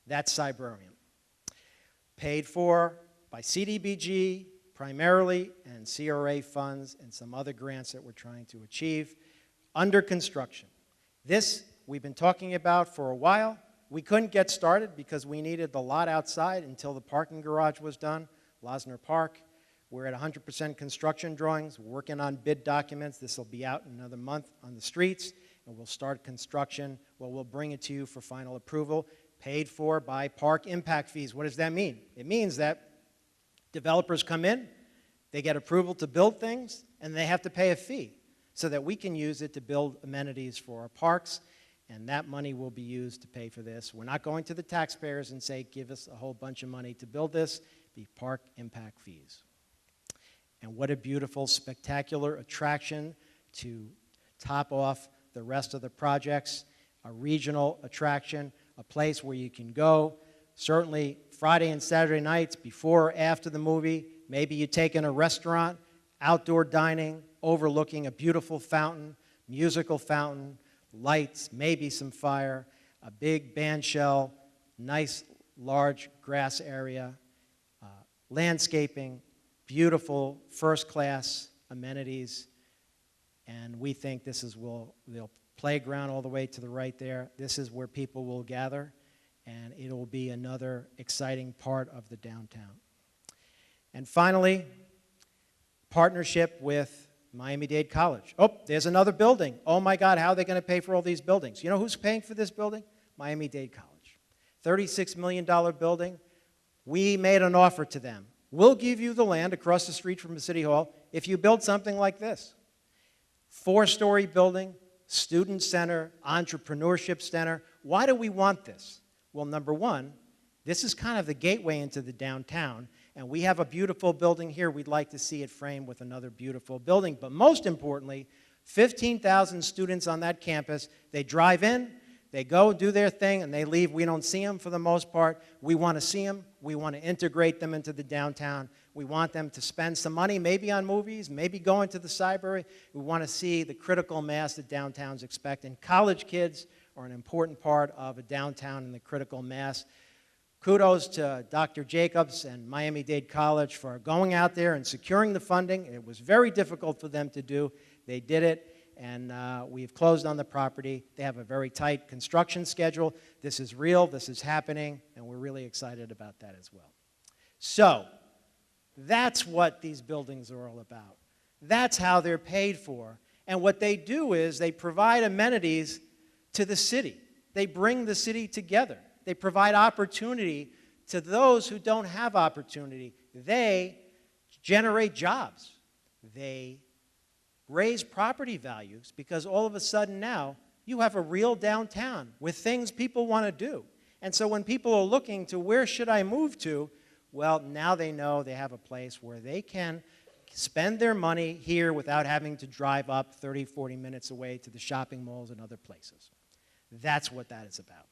That's Cybrarium. Paid for by CDBG primarily, and CRA funds, and some other grants that we're trying to achieve. Under construction. This we've been talking about for a while. We couldn't get started because we needed the lot outside until the parking garage was done, Losner Park. We're at 100% construction drawings. We're working on bid documents. This will be out in another month on the streets, and we'll start construction. Well, we'll bring it to you for final approval, paid for by park impact fees. What does that mean? It means that developers come in, they get approval to build things, and they have to pay a fee so that we can use it to build amenities for our parks. And that money will be used to pay for this. We're not going to the taxpayers and say, give us a whole bunch of money to build this. Be park impact fees. And what a beautiful, spectacular attraction to top off the rest of the projects. A regional attraction, a place where you can go. Certainly Friday and Saturday nights, before or after the movie. Maybe you take in a restaurant, outdoor dining, overlooking a beautiful fountain, musical fountain, lights, maybe some fire, a big band shell, nice large grass area, landscaping, beautiful first-class amenities, and we think this is the playground all the way to the right there. This is where people will gather, and it will be another exciting part of the downtown. And finally, partnership with Miami-Dade College. Oh, there's another building. Oh my God, how are they going to pay for all these buildings? You know who's paying for this building? Miami-Dade College. $36 million building. We made an offer to them. We'll give you the land across the street from the City Hall if you build something like this. 4-story building, student center, entrepreneurship center. Why do we want this? Well, number one, this is kind of the gateway into the downtown. And we have a beautiful building here. We'd like to see it framed with another beautiful building. But most importantly, 15,000 students on that campus. They drive in, they go do their thing, and they leave. We don't see them for the most part. We want to see them. We want to integrate them into the downtown. We want them to spend some money, maybe on movies, maybe going to the Cybrary. We want to see the critical mass that downtowns expect. And college kids are an important part of a downtown and the critical mass. Kudos to Dr. Jacobs and Miami-Dade College for going out there and securing the funding. It was very difficult for them to do. They did it, and we've closed on the property. They have a very tight construction schedule. This is real, this is happening, and we're really excited about that as well. So, that's what these buildings are all about. That's how they're paid for. And what they do is they provide amenities to the city. They bring the city together. They provide opportunity to those who don't have opportunity. They generate jobs. They raise property values because all of a sudden now you have a real downtown with things people want to do. And so when people are looking to where should I move to, well, now they know they have a place where they can spend their money here without having to drive up 30, 40 minutes away to the shopping malls and other places. That's what that is about.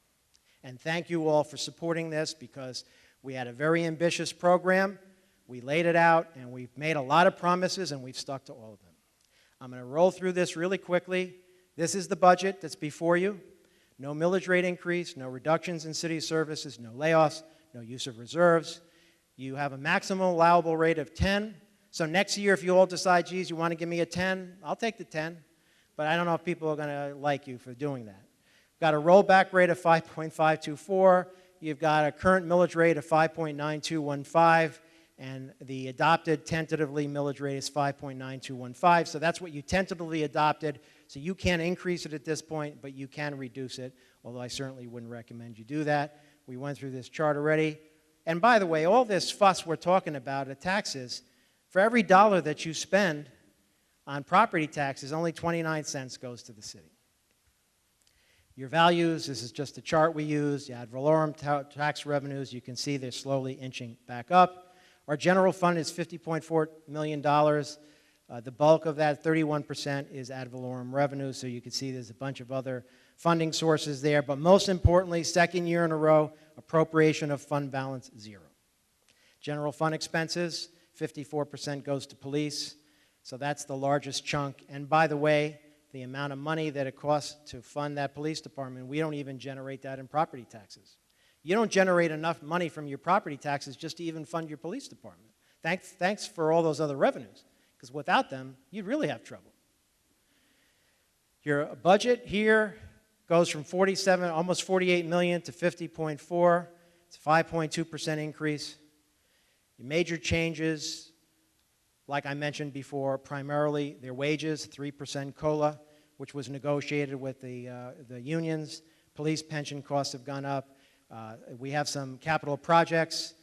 And thank you all for supporting this because we had a very ambitious program. We laid it out, and we've made a lot of promises, and we've stuck to all of them. I'm going to roll through this really quickly. This is the budget that's before you. No millage rate increase, no reductions in city services, no layoffs, no use of reserves. You have a maximum allowable rate of 10. So next year, if you all decide, geez, you want to give me a 10, I'll take the 10. But I don't know if people are going to like you for doing that. Got a rollback rate of 5.524. You've got a current millage rate of 5.9215. And the adopted tentatively millage rate is 5.9215. So that's what you tentatively adopted. So you can't increase it at this point, but you can reduce it, although I certainly wouldn't recommend you do that. We went through this chart already. And by the way, all this fuss we're talking about at taxes, for every dollar that you spend on property taxes, only 29 cents goes to the city. Your values, this is just a chart we used. The ad valorem tax revenues, you can see they're slowly inching back up. Our general fund is $50.4 million. The bulk of that, 31%, is ad valorem revenue, so you can see there's a bunch of other funding sources there. But most importantly, second year in a row, appropriation of fund balance, 0. General fund expenses, 54% goes to police, so that's the largest chunk. And by the way, the amount of money that it costs to fund that police department, we don't even generate that in property taxes. You don't generate enough money from your property taxes just to even fund your police department. Thanks for all those other revenues, because without them, you'd really have trouble. Your budget here goes from 47, almost 48 million to 50.4. It's a 5.2% increase. Your major changes, like I mentioned before, primarily their wages, 3% COLA, which was negotiated with the unions. Police pension costs have gone up. We have some capital projects,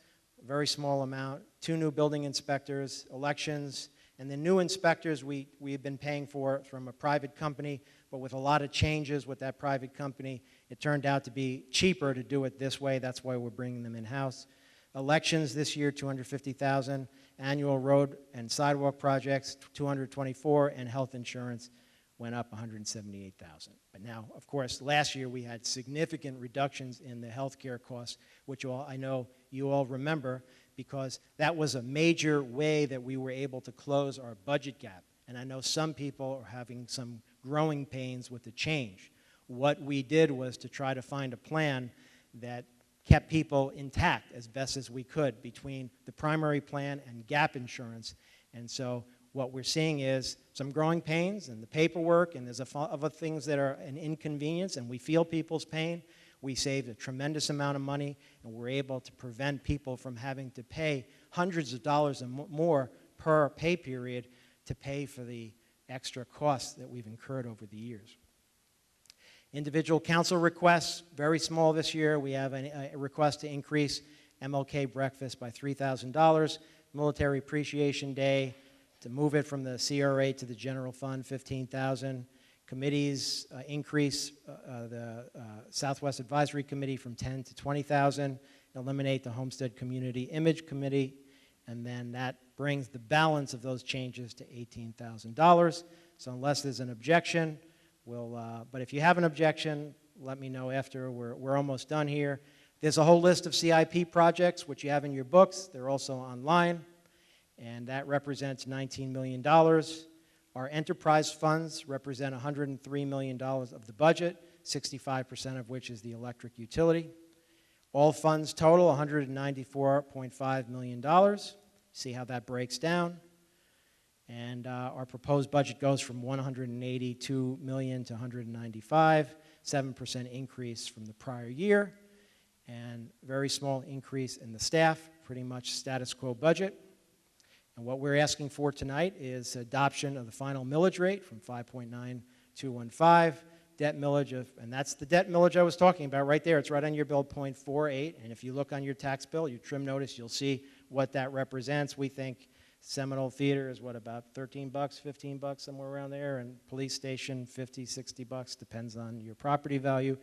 a very small amount, 2 new building inspectors, elections, and the new inspectors we've been paying for from a private company, but with a lot of changes with that private company, it turned out to be cheaper to do it this way. That's why we're bringing them in-house. Elections this year, $250,000. Annual road and sidewalk projects, $224,000, and health insurance went up $178,000. But now, of course, last year we had significant reductions in the health care costs, which I know you all remember, because that was a major way that we were able to close our budget gap. And I know some people are having some growing pains with the change. What we did was to try to find a plan that kept people intact as best as we could between the primary plan and gap insurance. And so what we're seeing is some growing pains and the paperwork, and there's other things that are an inconvenience, and we feel people's pain. We saved a tremendous amount of money, and we're able to prevent people from having to pay hundreds of dollars and more per pay period to pay for the extra costs that we've incurred over the years. Individual council requests, very small this year. We have a request to increase MLK breakfast by $3,000, Military Appreciation Day, to move it from the CRA to the general fund, $15,000. Committees increase the Southwest Advisory Committee from $10,000 to $20,000, eliminate the Homestead Community Image Committee, and then that brings the balance of those changes to $18,000. So unless there's an objection, but if you have an objection, let me know after. We're almost done here. There's a whole list of CIP projects, which you have in your books. They're also online, and that represents $19 million. Our enterprise funds represent $103 million of the budget, 65% of which is the electric utility. All funds total, $194.5 million. See how that breaks down. And our proposed budget goes from $182 million to $195, 7% increase from the prior year, and very small increase in the staff, pretty much status quo budget. And what we're asking for tonight is adoption of the final millage rate from 5.9215, debt millage of, and that's the debt millage I was talking about right there. It's right on your bill, 0.48. And if you look on your tax bill, your trim notice, you'll see what that represents. We think Seminole Theater is what, about $13, $15, somewhere around there, and police station, $50, $60, depends on your property value.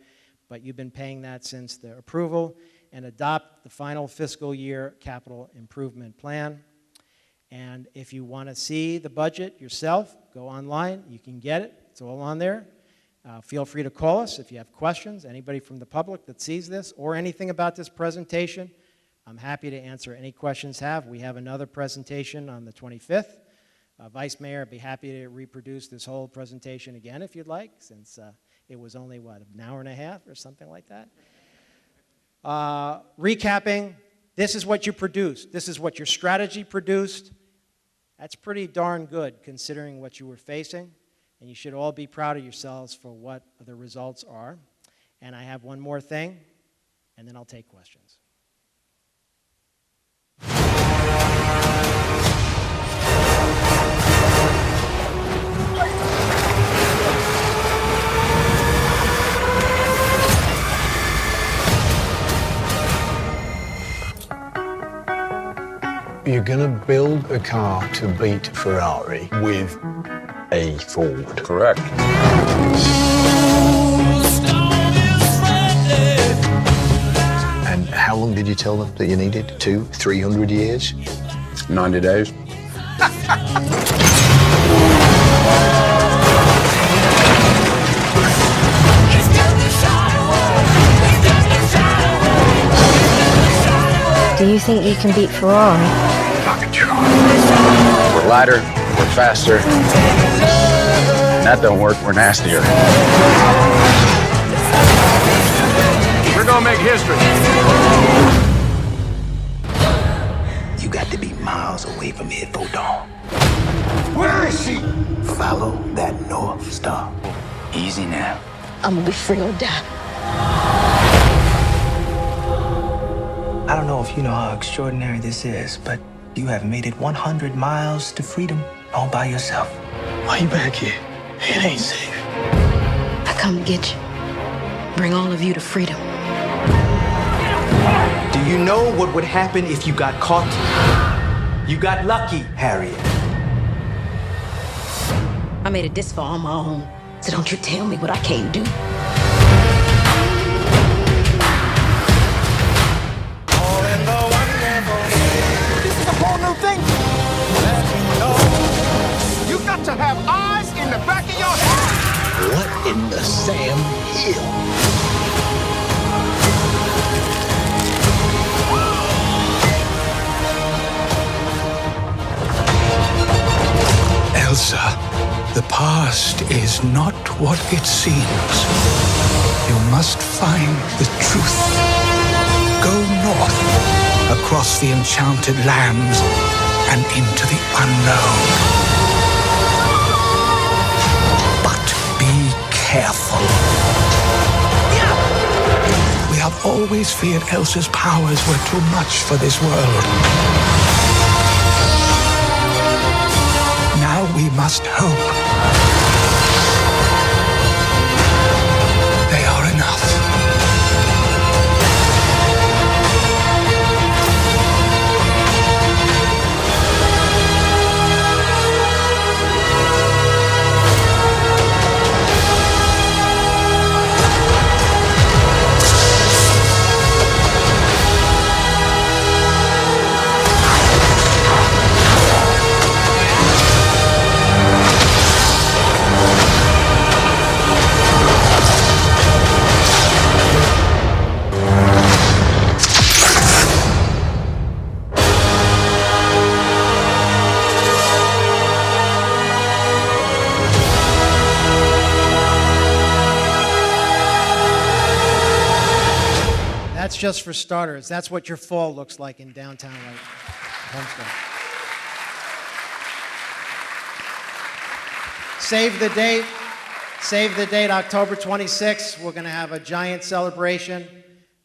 But you've been paying that since the approval, and adopt the final fiscal year capital improvement plan. And if you want to see the budget yourself, go online. You can get it. It's all on there. Feel free to call us if you have questions. Anybody from the public that sees this or anything about this presentation, I'm happy to answer any questions have. We have another presentation on the 25th. Vice Mayor, I'd be happy to reproduce this whole presentation again if you'd like, since it was only, what, an hour and a half or something like that. Recapping, this is what you produced. This is what your strategy produced. That's pretty darn good considering what you were facing, and you should all be proud of yourselves for what the results are. And I have one more thing, and then I'll take questions. You're gonna build a car to beat Ferrari with a Ford. Correct. And how long did you tell them that you needed? 200, 300 years? 90 days. Do you think you can beat Ferrari? I can try. We're lighter, we're faster. And that don't work, we're nastier. We're gonna make history. You got to be miles away from here, Bodon. Where is she? Follow that North Star. Easy now. I'm gonna be free or die. I don't know if you know how extraordinary this is, but you have made it 100 miles to freedom all by yourself. Why you back here? It ain't safe. I come to get you. Bring all of you to freedom. Do you know what would happen if you got caught? You got lucky, Harriet. I made it this far on my own, so don't you tell me what I can't do. This is a whole new thing. You got to have eyes in the back of your head. What in the Sam Hill? Elsa, the past is not what it seems. You must find the truth. Go north, across the enchanted lands, and into the unknown. But be careful. We have always feared Elsa's powers were too much for this world. Now we must hope they are enough. That's just for starters. That's what your fall looks like in downtown Homestead. Save the date. Save the date, October 26th. We're going to have a giant celebration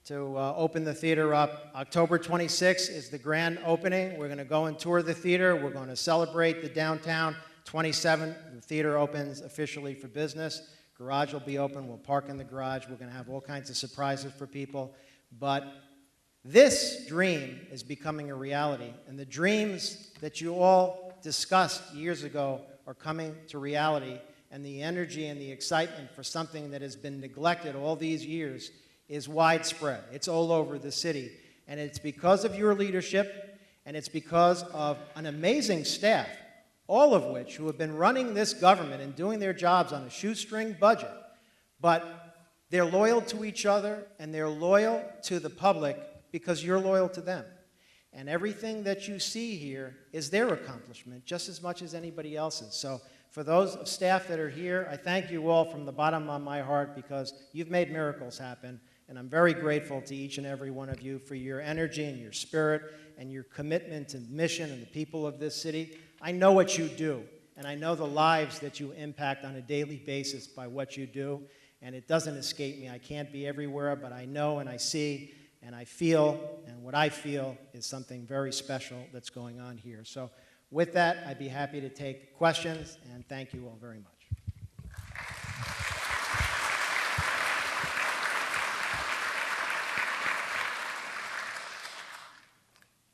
to open the theater up. October 26th is the grand opening. We're going to go and tour the theater. We're going to celebrate the downtown. 27th, the theater opens officially for business. Garage will be open. We'll park in the garage. We're going to have all kinds of surprises for people. But this dream is becoming a reality. And the dreams that you all discussed years ago are coming to reality. And the energy and the excitement for something that has been neglected all these years is widespread. It's all over the city. And it's because of your leadership, and it's because of an amazing staff, all of which who have been running this government and doing their jobs on a shoestring budget. But they're loyal to each other, and they're loyal to the public because you're loyal to them. And everything that you see here is their accomplishment just as much as anybody else's. So for those of staff that are here, I thank you all from the bottom of my heart because you've made miracles happen. And I'm very grateful to each and every one of you for your energy and your spirit and your commitment to mission and the people of this city. I know what you do, and I know the lives that you impact on a daily basis by what you do, and it doesn't escape me. I can't be everywhere, but I know and I see and I feel, and what I feel is something very special that's going on here. So with that, I'd be happy to take questions, and thank you all very much.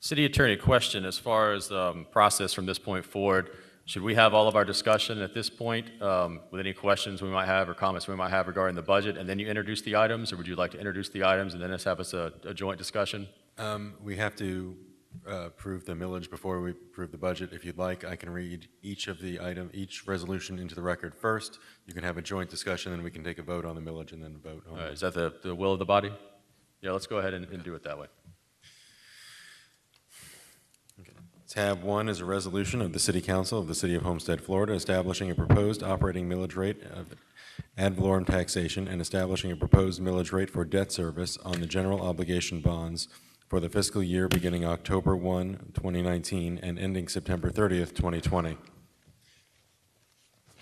City Attorney, question as far as process from this point forward. Should we have all of our discussion at this point with any questions we might have or comments we might have regarding the budget, and then you introduce the items, or would you like to introduce the items and then just have us a joint discussion? We have to approve the millage before we approve the budget. If you'd like, I can read each resolution into the record first. You can have a joint discussion, and we can take a vote on the millage and then vote on Is that the will of the body? Yeah, let's go ahead and do it that way. Tab 1 is a resolution of the City Council of the City of Homestead, Florida, establishing a proposed operating millage rate of ad valorem taxation and establishing a proposed millage rate for debt service on the general obligation bonds for the fiscal year beginning October 1, 2019 and ending September 30th, 2020.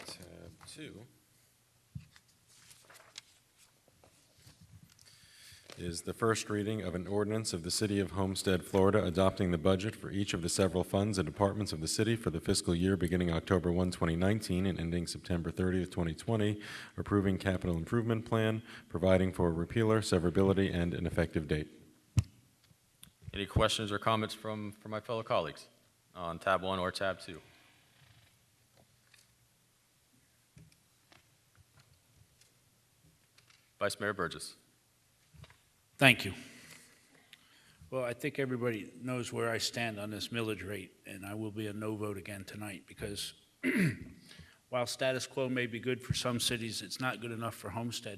Tab 2 is the first reading of an ordinance of the City of Homestead, Florida, adopting the budget for each of the several funds and departments of the city for the fiscal year beginning October 1, 2019 and ending September 30th, 2020, approving capital improvement plan, providing for repealer, severability, and an effective date. Any questions or comments from my fellow colleagues on tab 1 or tab 2? Vice Mayor Burgess. Thank you. Well, I think everybody knows where I stand on this millage rate, and I will be a no vote again tonight because while status quo may be good for some cities, it's not good enough for Homestead.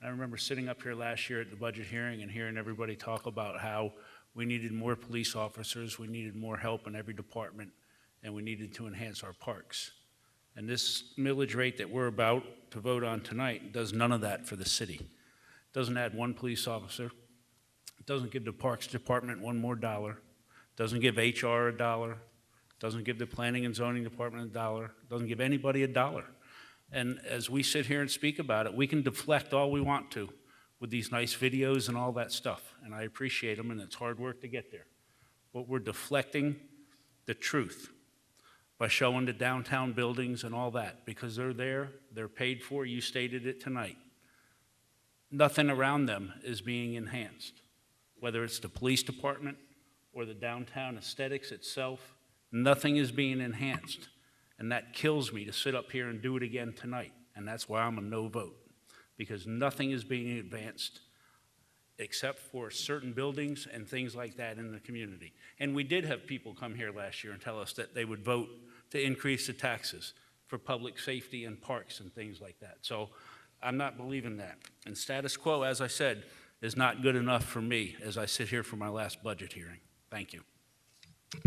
And I remember sitting up here last year at the budget hearing and hearing everybody talk about how we needed more police officers, we needed more help in every department, and we needed to enhance our parks. And this millage rate that we're about to vote on tonight does none of that for the city. Doesn't add one police officer, doesn't give the Parks Department one more dollar, doesn't give HR a dollar, doesn't give the Planning and Zoning Department a dollar, doesn't give anybody a dollar. And as we sit here and speak about it, we can deflect all we want to with these nice videos and all that stuff, and I appreciate them, and it's hard work to get there. But we're deflecting the truth by showing the downtown buildings and all that, because they're there, they're paid for, you stated it tonight. Nothing around them is being enhanced, whether it's the police department or the downtown aesthetics itself. Nothing is being enhanced, and that kills me to sit up here and do it again tonight, and that's why I'm a no vote, because nothing is being advanced except for certain buildings and things like that in the community. And we did have people come here last year and tell us that they would vote to increase the taxes for public safety and parks and things like that. So I'm not believing that. And status quo, as I said, is not good enough for me as I sit here for my last budget hearing. Thank you.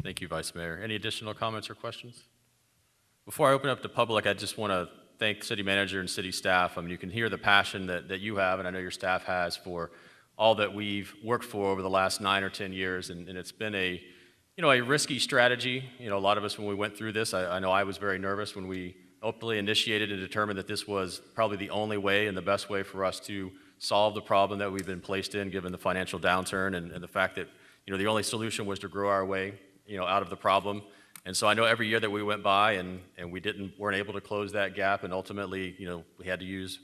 Thank you, Vice Mayor. Any additional comments or questions? Before I open up to public, I just want to thank City Manager and City staff. I mean, you can hear the passion that you have, and I know your staff has, for all that we've worked for over the last 9 or 10 years, and it's been a risky strategy. A lot of us, when we went through this, I know I was very nervous when we ultimately initiated and determined that this was probably the only way and the best way for us to solve the problem that we've been placed in, given the financial downturn and the fact that, the only solution was to grow our way, out of the problem. And so I know every year that we went by and we weren't able to close that gap, and ultimately, we had to use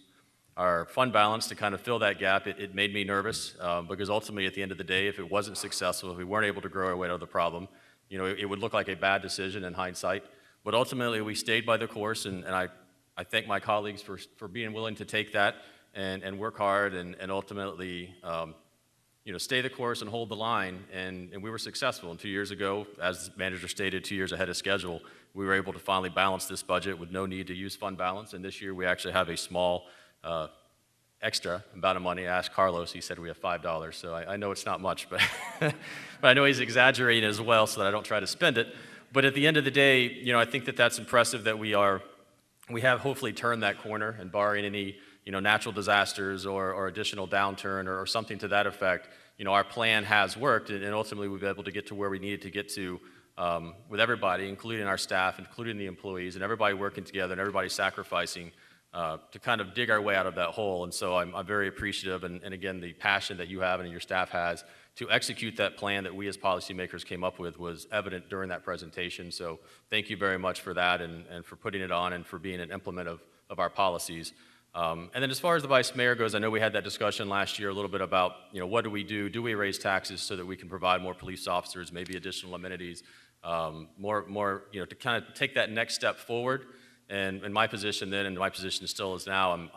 our fund balance to kind of fill that gap. It made me nervous because ultimately, at the end of the day, if it wasn't successful, if we weren't able to grow our way out of the problem, it would look like a bad decision in hindsight. But ultimately, we stayed by the course, and I thank my colleagues for being willing to take that and work hard and ultimately, stay the course and hold the line. And we were successful. And 2 years ago, as the manager stated, 2 years ahead of schedule, we were able to finally balance this budget with no need to use fund balance. And this year, we actually have a small extra amount of money. I asked Carlos, he said we have $5. So I know it's not much, but, but I know he's exaggerating as well so that I don't try to spend it. But at the end of the day, I think that that's impressive that we have hopefully turned that corner, and barring any natural disasters or additional downturn or something to that effect, our plan has worked, and ultimately we've been able to get to where we needed to get to with everybody, including our staff, including the employees, and everybody working together and everybody sacrificing to kind of dig our way out of that hole. And so I'm very appreciative, and again, the passion that you have and your staff has to execute that plan that we as policymakers came up with was evident during that presentation. So thank you very much for that and for putting it on and for being an implement of our policies. And then as far as the vice mayor goes, I know we had that discussion last year a little bit about, what do we do? Do we raise taxes so that we can provide more police officers, maybe additional amenities, more, to kind of take that next step forward? And in my position then, and my position still is now,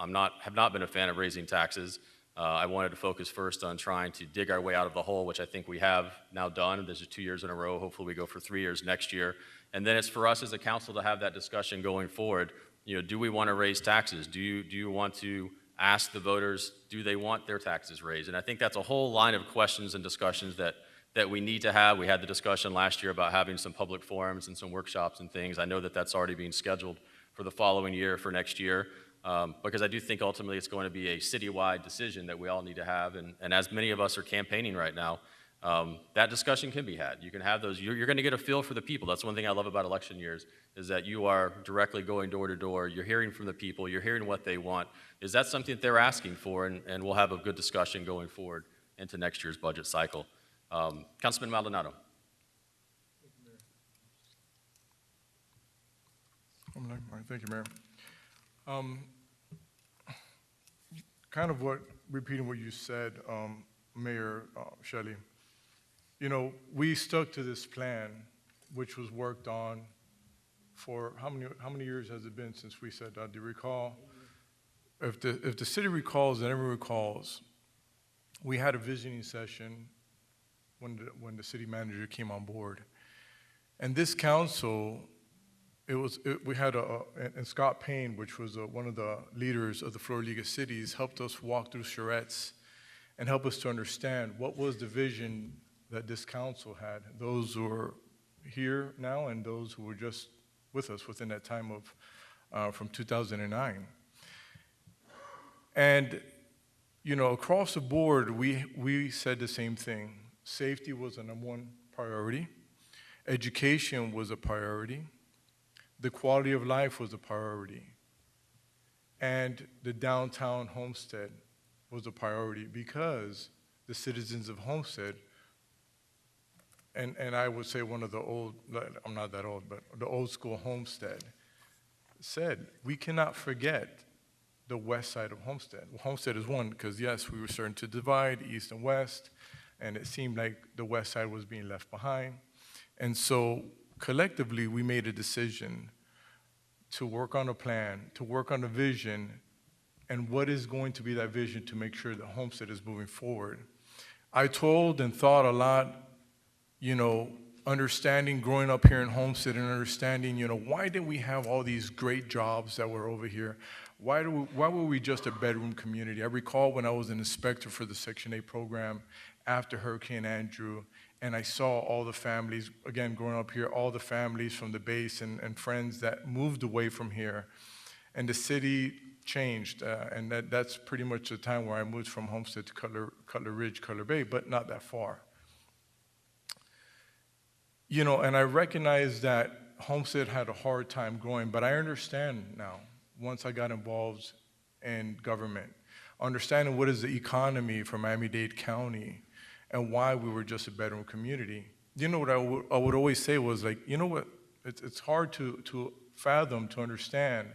have not been a fan of raising taxes. I wanted to focus first on trying to dig our way out of the hole, which I think we have now done. This is 2 years in a row. Hopefully we go for 3 years next year. And then it's for us as a council to have that discussion going forward. Do we want to raise taxes? Do you want to ask the voters, do they want their taxes raised? And I think that's a whole line of questions and discussions that we need to have. We had the discussion last year about having some public forums and some workshops and things. I know that that's already being scheduled for the following year, for next year, because I do think ultimately it's going to be a citywide decision that we all need to have. And as many of us are campaigning right now, that discussion can be had. You can have those. You're going to get a feel for the people. That's one thing I love about election years, is that you are directly going door to door. You're hearing from the people. You're hearing what they want. Is that something that they're asking for? And we'll have a good discussion going forward into next year's budget cycle. Councilman Maldonado. All right, thank you, Mayor. Kind of repeating what you said, Mayor Shelley. We stuck to this plan, which was worked on for how many years has it been since we said that? Do you recall? If the city recalls and everyone recalls, we had a visioning session when the city manager came on board, and this council. We had and Scott Payne, which was one of the leaders of the Florida League of Cities, helped us walk through charrettes and help us to understand what was the vision that this council had. Those who are here now and those who were just with us within that time of from 2009. And across the board, we said the same thing. Safety was the #1 priority. Education was a priority. The quality of life was a priority. And the downtown Homestead was a priority because the citizens of Homestead, and I would say one of the old, I'm not that old, but the old school Homestead said, we cannot forget the west side of Homestead. Well, Homestead is one because, yes, we were starting to divide east and west, and it seemed like the west side was being left behind. And so collectively, we made a decision to work on a plan, to work on a vision, and what is going to be that vision to make sure that Homestead is moving forward. I told and thought a lot, understanding growing up here in Homestead and understanding, why did we have all these great jobs that were over here? Why were we just a bedroom community? I recall when I was an inspector for the Section 8 program after Hurricane Andrew, and I saw all the families, again, growing up here, all the families from the base and friends that moved away from here. And the city changed, and that's pretty much the time where I moved from Homestead to Cutler Ridge, Cutler Bay, but not that far. And I recognize that Homestead had a hard time growing, but I understand now, once I got involved in government. understanding what is the economy for Miami-Dade County and why we were just a bedroom community. You know what I would always say was like, you know what, it's hard to fathom, to understand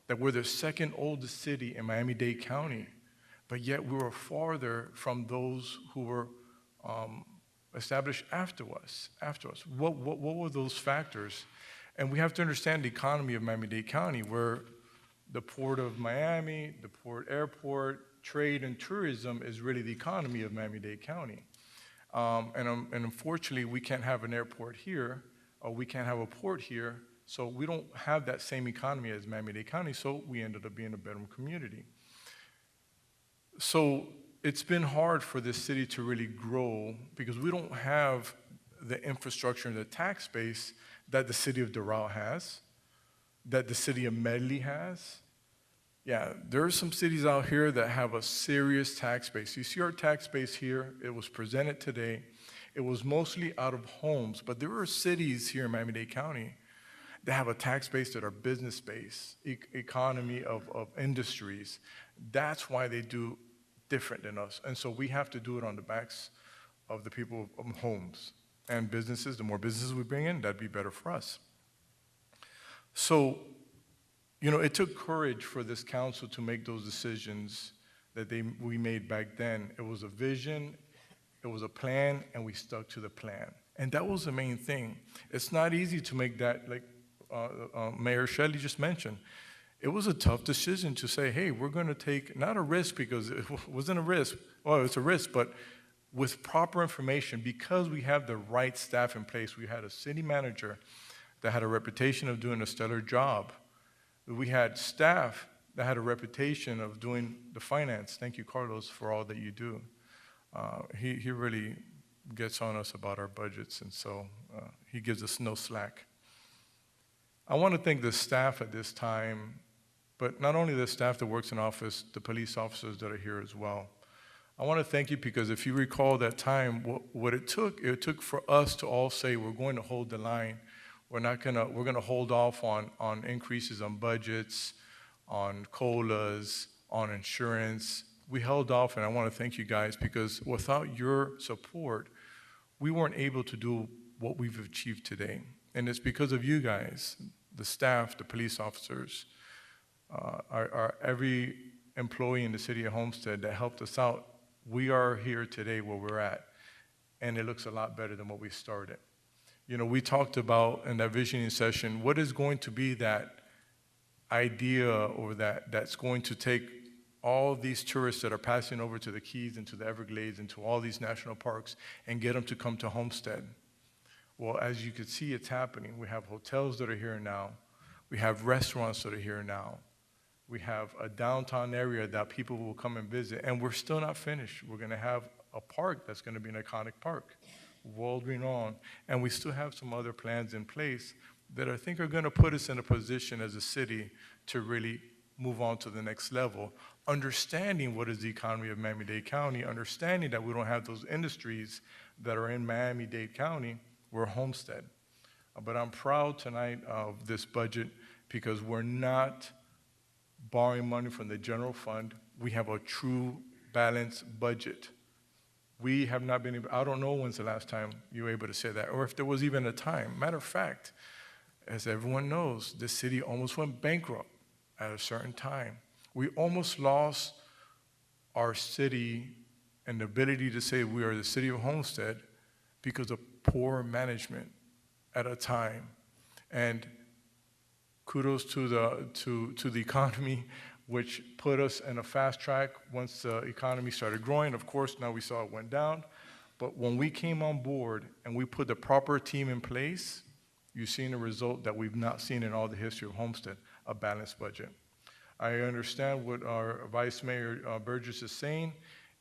that we're the second oldest city in Miami-Dade County, but yet we were farther from those who were established after us. What were those factors? And we have to understand the economy of Miami-Dade County, where the Port of Miami, the Port Airport, trade and tourism is really the economy of Miami-Dade County. And unfortunately, we can't have an airport here, or we can't have a port here, so we don't have that same economy as Miami-Dade County, so we ended up being a bedroom community. So it's been hard for this city to really grow because we don't have the infrastructure and the tax base that the city of Doral has, that the city of Medley has. Yeah, there are some cities out here that have a serious tax base. You see our tax base here, it was presented today. It was mostly out of homes, but there are cities here in Miami-Dade County that have a tax base that are business-based, economy of industries. That's why they do different than us. And so we have to do it on the backs of the people of homes and businesses. The more businesses we bring in, that'd be better for us. So, you know, it took courage for this council to make those decisions that we made back then. It was a vision, it was a plan, and we stuck to the plan. And that was the main thing. It's not easy to make that, like Mayor Shelley just mentioned. It was a tough decision to say, hey, we're going to take, not a risk because it wasn't a risk, well, it's a risk, but with proper information, because we have the right staff in place. We had a city manager that had a reputation of doing a stellar job. We had staff that had a reputation of doing the finance. Thank you, Carlos, for all that you do. He really gets on us about our budgets, and so he gives us no slack. I want to thank the staff at this time, but not only the staff that works in office, the police officers that are here as well. I want to thank you because if you recall that time, what it took for us to all say we're going to hold the line. We're going to hold off on increases on budgets, on COLAs, on insurance. We held off, and I want to thank you guys because without your support, we weren't able to do what we've achieved today. And it's because of you guys, the staff, the police officers, every employee in the city of Homestead that helped us out. We are here today where we're at, and it looks a lot better than what we started. You know, we talked about in that visioning session, what is going to be that idea or that's going to take all these tourists that are passing over to the Keys and to the Everglades and to all these national parks and get them to come to Homestead. Well, as you can see, it's happening. We have hotels that are here now. We have restaurants that are here now. We have a downtown area that people will come and visit, and we're still not finished. We're going to have a park that's going to be an iconic park, world renowned, and we still have some other plans in place that I think are going to put us in a position as a city to really move on to the next level, understanding what is the economy of Miami-Dade County, understanding that we don't have those industries that are in Miami-Dade County. We're Homestead. But I'm proud tonight of this budget because we're not borrowing money from the general fund. We have a true balanced budget. We have not been able, I don't know when's the last time you were able to say that, or if there was even a time. Matter of fact, as everyone knows, this city almost went bankrupt at a certain time. We almost lost our city and the ability to say we are the city of Homestead because of poor management at a time. And kudos to the economy, which put us in a fast track once the economy started growing. Of course, now we saw it went down. But when we came on board and we put the proper team in place, you've seen a result that we've not seen in all the history of Homestead, a balanced budget. I understand what our Vice Mayor Burgess is saying.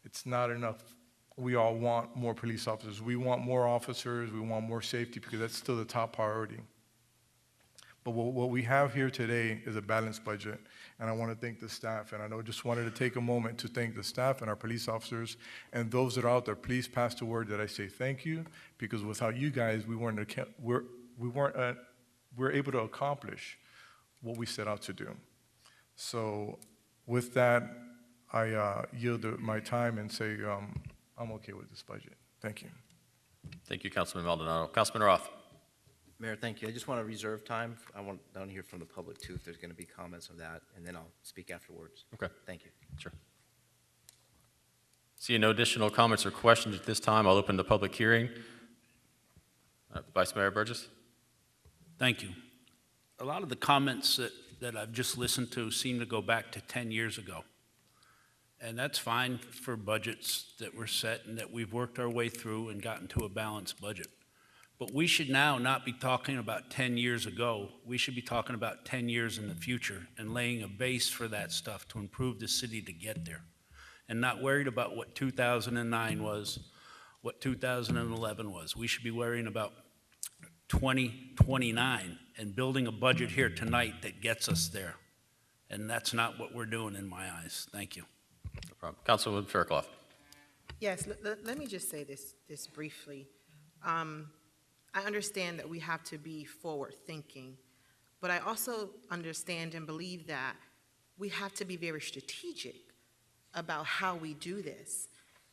It's not enough. We all want more police officers. We want more officers. We want more safety because that's still the top priority. But what we have here today is a balanced budget, and I want to thank the staff. And I just wanted to take a moment to thank the staff and our police officers and those that are out there. Please pass the word that I say thank you, because without you guys, we're able to accomplish what we set out to do. So with that, I yield my time and say I'm okay with this budget. Thank you. Thank you, Councilman Maldonado. Councilman Roth. Mayor, thank you. I just want to reserve time. I want down here from the public too, if there's going to be comments on that, and then I'll speak afterwards. Okay. Thank you. Sure. Seeing no additional comments or questions at this time, I'll open the public hearing. Vice Mayor Burgess. Thank you. A lot of the comments that I've just listened to seem to go back to 10 years ago. And that's fine for budgets that were set and that we've worked our way through and gotten to a balanced budget. But we should now not be talking about 10 years ago. We should be talking about 10 years in the future and laying a base for that stuff to improve the city to get there. And not worried about what 2009 was, what 2011 was. We should be worrying about 2029 and building a budget here tonight that gets us there. And that's not what we're doing in my eyes. Thank you. No problem. Councilwoman Fairclough. Yes, let me just say this briefly. I understand that we have to be forward-thinking, but I also understand and believe that we have to be very strategic about how we do this.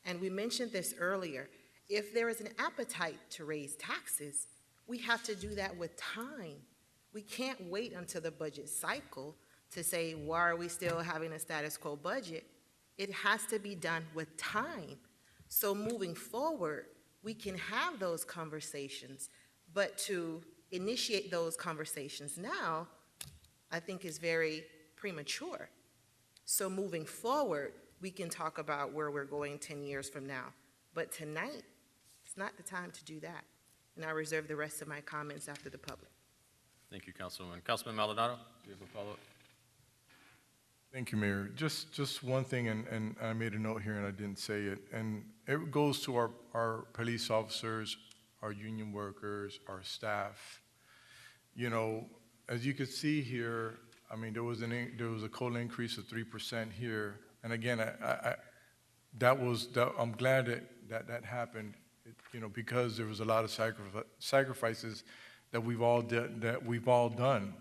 And we mentioned this earlier. If there is an appetite to raise taxes, we have to do that with time. We can't wait until the budget cycle to say, why are we still having a status quo budget? It has to be done with time. So moving forward, we can have those conversations, but to initiate those conversations now, I think is very premature. So moving forward, we can talk about where we're going 10 years from now. But tonight, it's not the time to do that. And I reserve the rest of my comments after the public. Thank you, Councilwoman. Councilman Maldonado, do you have a follow-up? Thank you, Mayor. Just one thing, and I made a note here and I didn't say it, and it goes to our police officers, our union workers, our staff. You know, as you could see here, I mean, there was a COLA increase of 3% here, and again, I'm glad that happened, you know, because there was a lot of sacrifices that we've all done.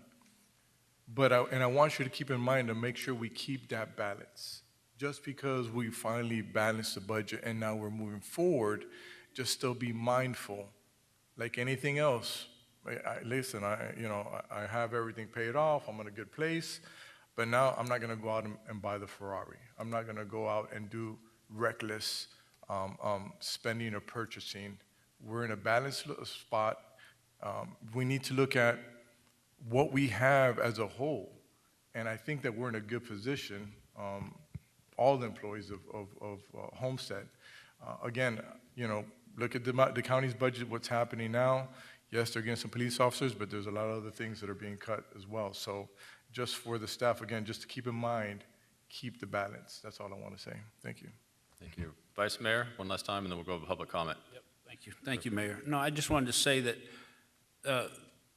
But I want you to keep in mind to make sure we keep that balance. Just because we finally balanced the budget and now we're moving forward, just still be mindful. Like anything else, listen, I have everything paid off, I'm in a good place, but now I'm not gonna go out and buy the Ferrari. I'm not gonna go out and do reckless spending or purchasing. We're in a balanced spot. We need to look at what we have as a whole. And I think that we're in a good position, all the employees of Homestead. Again, you know, look at the county's budget, what's happening now. Yes, they're getting some police officers, but there's a lot of other things that are being cut as well. So just for the staff, again, just to keep in mind, keep the balance. That's all I want to say. Thank you. Thank you. Vice Mayor, one last time, and then we'll go to public comment. Yep, thank you. Thank you, Mayor. No, I just wanted to say that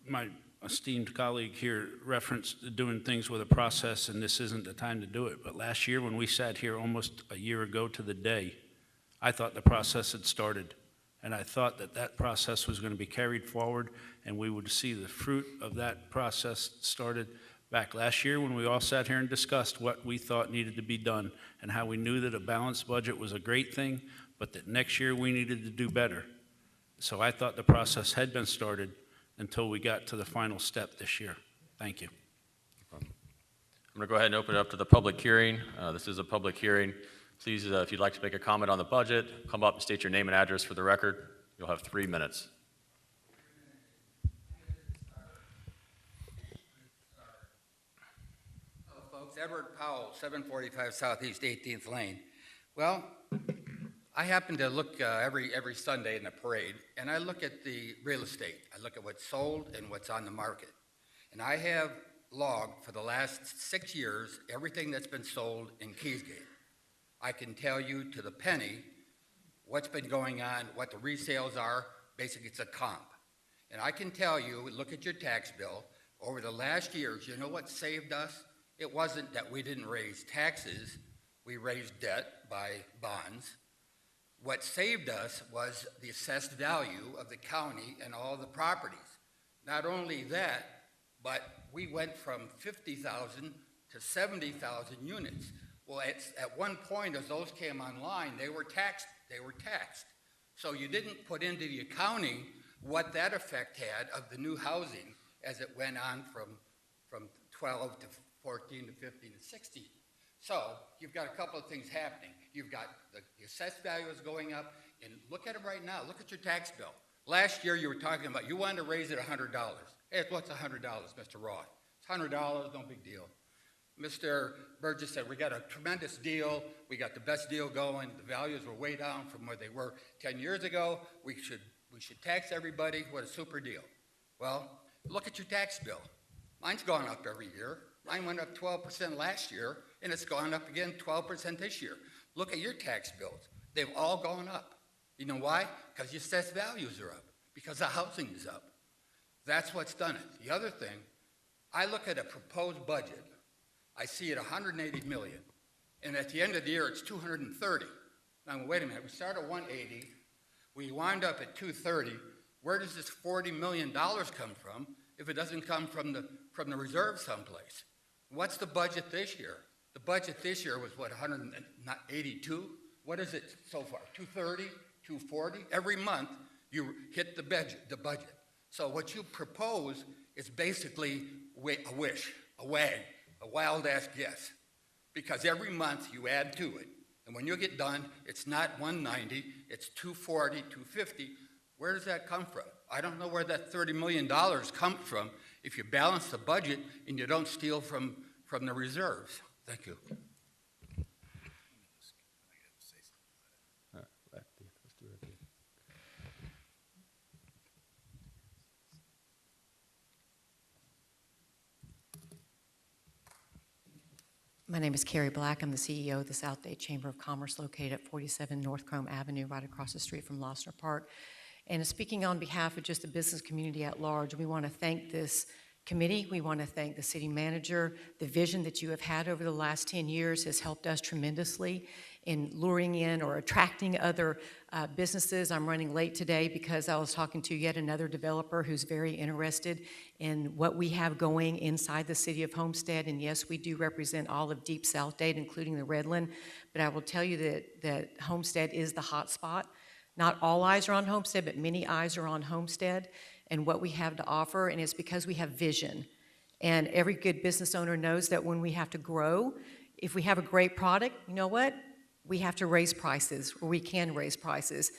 my esteemed colleague here referenced doing things with a process, and this isn't the time to do it. But last year when we sat here almost a year ago to the day, I thought the process had started. And I thought that process was going to be carried forward, and we would see the fruit of that process started back last year when we all sat here and discussed what we thought needed to be done and how we knew that a balanced budget was a great thing, but that next year we needed to do better. So I thought the process had been started until we got to the final step this year. Thank you. I'm going to go ahead and open it up to the public hearing. This is a public hearing. Please, if you'd like to make a comment on the budget, come up and state your name and address for the record. You'll have 3 minutes. Hello, folks. Edward Powell, 745 Southeast 18th Lane. Well, I happen to look every Sunday in the parade, and I look at the real estate. I look at what's sold and what's on the market. And I have logged for the last 6 years everything that's been sold in Keysgate. I can tell you to the penny what's been going on, what the resales are. Basically, it's a comp. And I can tell you, look at your tax bill, over the last years, you know what saved us? It wasn't that we didn't raise taxes, we raised debt by bonds. What saved us was the assessed value of the county and all the properties. Not only that, but we went from 50,000 to 70,000 units. Well, at one point, as those came online, they were taxed. So you didn't put into the accounting what that effect had of the new housing as it went on from 12 to 14 to 15 to 16. So you've got a couple of things happening. You've got the assessed value is going up, and look at it right now. Look at your tax bill. Last year you were talking about you wanted to raise it $100. Hey, what's $100, Mr. Roth? It's $100, no big deal. Mr. Burgess said, we got a tremendous deal. We got the best deal going. The values were way down from where they were 10 years ago. We should tax everybody. What a super deal. Well, look at your tax bill. Mine's gone up every year. Mine went up 12% last year, and it's gone up again 12% this year. Look at your tax bills. They've all gone up. You know why? Because your assessed values are up, because the housing is up. That's what's done it. The other thing, I look at a proposed budget. I see it 180 million, and at the end of the year, it's 230. Now, wait a minute. We start at 180. We wind up at 230. Where does this $40 million come from if it doesn't come from the reserve someplace? What's the budget this year? The budget this year was, what, 182? What is it so far? 230, 240? Every month, you hit the budget. So what you propose is basically a wish, a wag, a wild-ass guess. Because every month you add to it. And when you get done, it's not 190, it's 240, 250. Where does that come from? I don't know where that $30 million comes from if you balance the budget and you don't steal from the reserves. Thank you. My name is Carrie Black. I'm the CEO of the South Dade Chamber of Commerce located at 47 North Chrome Avenue, right across the street from Losner Park. And speaking on behalf of just the business community at large, we want to thank this committee. We want to thank the city manager. The vision that you have had over the last 10 years has helped us tremendously in luring in or attracting other businesses. I'm running late today because I was talking to yet another developer who's very interested in what we have going inside the city of Homestead. And yes, we do represent all of Deep South Dade, including the Redland. But I will tell you that Homestead is the hot spot. Not all eyes are on Homestead, but many eyes are on Homestead and what we have to offer, and it's because we have vision. And every good business owner knows that when we have to grow, if we have a great product, you know what? We have to raise prices, or we can raise prices.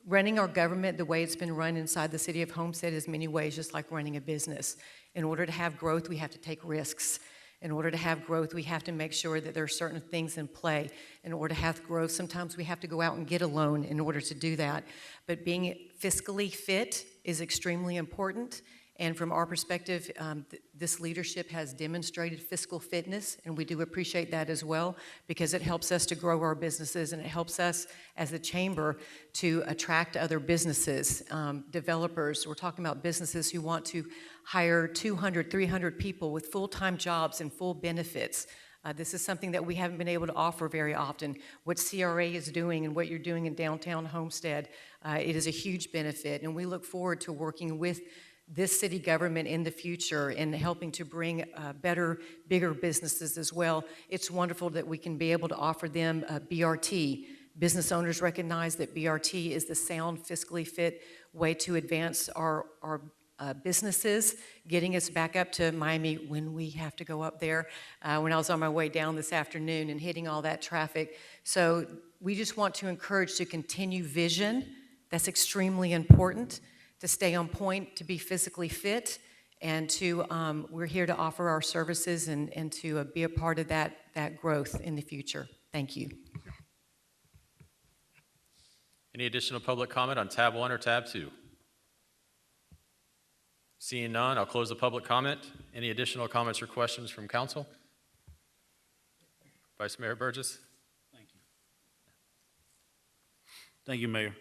Running our government the way it's been run inside the city of Homestead is in many ways just like running a business. In order to have growth, we have to take risks. In order to have growth, we have to make sure that there are certain things in play. In order to have growth, sometimes we have to go out and get a loan in order to do that. But being fiscally fit is extremely important. And from our perspective, this leadership has demonstrated fiscal fitness, and we do appreciate that as well, because it helps us to grow our businesses, and it helps us as a chamber to attract other businesses, developers. We're talking about businesses who want to hire 200, 300 people with full-time jobs and full benefits. This is something that we haven't been able to offer very often. What CRA is doing and what you're doing in downtown Homestead, it is a huge benefit, and we look forward to working with this city government in the future and helping to bring better, bigger businesses as well. It's wonderful that we can be able to offer them BRT. Business owners recognize that BRT is the sound, fiscally fit way to advance our businesses, getting us back up to Miami when we have to go up there. When I was on my way down this afternoon and hitting all that traffic. So we just want to encourage to continue vision. That's extremely important. To stay on point, to be physically fit, and to we're here to offer our services and to be a part of that growth in the future. Thank you. Any additional public comment on tab 1 or tab 2? Seeing none, I'll close the public comment. Any additional comments or questions from council? Vice Mayor Burgess. Thank you, Mayor.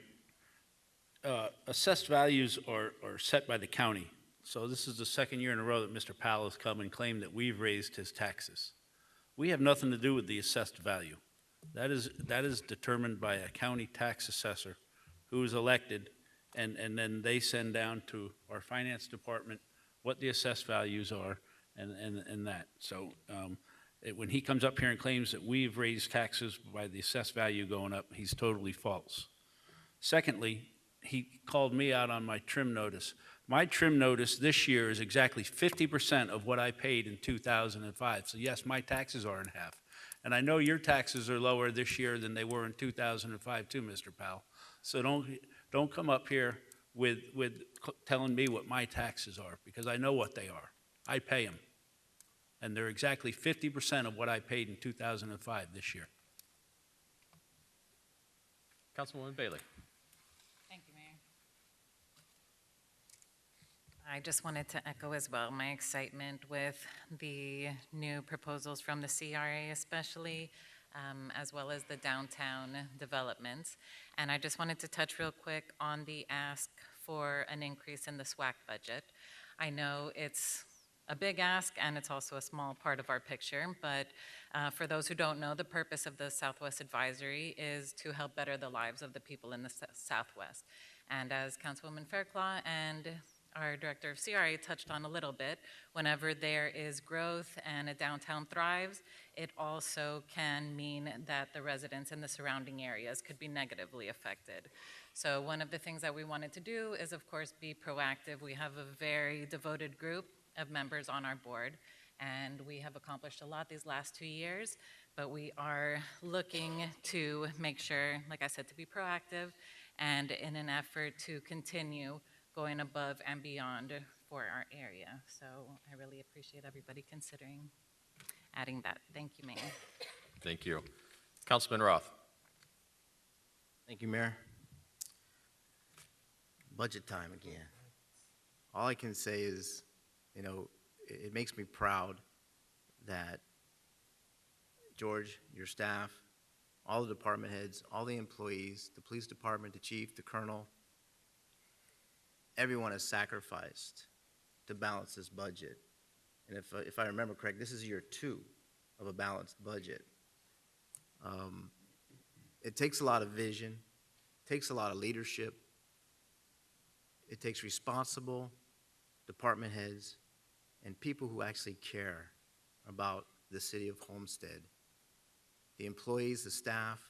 Assessed values are set by the county. So this is the second year in a row that Mr. Powell has come and claimed that we've raised his taxes. We have nothing to do with the assessed value. That is determined by a county tax assessor who is elected, and then they send down to our finance department what the assessed values are and that. So When he comes up here and claims that we've raised taxes by the assessed value going up, he's totally false. Secondly, he called me out on my trim notice. My trim notice this year is exactly 50% of what I paid in 2005. So yes, my taxes are in half. And I know your taxes are lower this year than they were in 2005 too, Mr. Powell. So don't come up here with telling me what my taxes are, because I know what they are. I pay them. And they're exactly 50% of what I paid in 2005 this year. Councilwoman Bailey. Thank you, Mayor. I just wanted to echo as well my excitement with the new proposals from the CRA especially, as well as the downtown developments. And I just wanted to touch real quick on the ask for an increase in the SWAC budget. I know it's a big ask, and it's also a small part of our picture, but for those who don't know, the purpose of the Southwest Advisory is to help better the lives of the people in the Southwest. And as Councilwoman Fairclough and our Director of CRA touched on a little bit, whenever there is growth and a downtown thrives, it also can mean that the residents in the surrounding areas could be negatively affected. So one of the things that we wanted to do is, of course, be proactive. We have a very devoted group of members on our board, and we have accomplished a lot these last 2 years, but we are looking to make sure, like I said, to be proactive and in an effort to continue going above and beyond for our area. So I really appreciate everybody considering adding that. Thank you, Mayor. Thank you. Councilman Roth. Thank you, Mayor. Budget time again. All I can say is, you know, it makes me proud that George, your staff, all the department heads, all the employees, the police department, the chief, the colonel, everyone has sacrificed to balance this budget. And if I remember correct, this is year 2 of a balanced budget. It takes a lot of vision, takes a lot of leadership. It takes responsible department heads and people who actually care about the city of Homestead. The employees, the staff.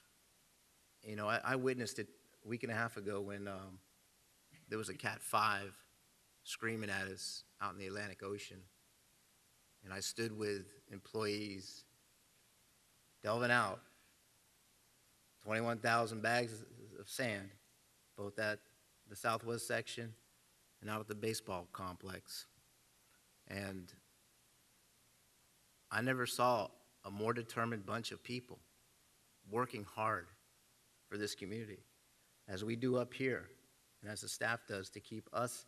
You know, I witnessed it a week and a half ago when there was a Cat 5 screaming at us out in the Atlantic Ocean. And I stood with employees delving out 21,000 bags of sand, both at the southwest section and out at the baseball complex. And I never saw a more determined bunch of people working hard for this community, as we do up here, and as the staff does, to keep us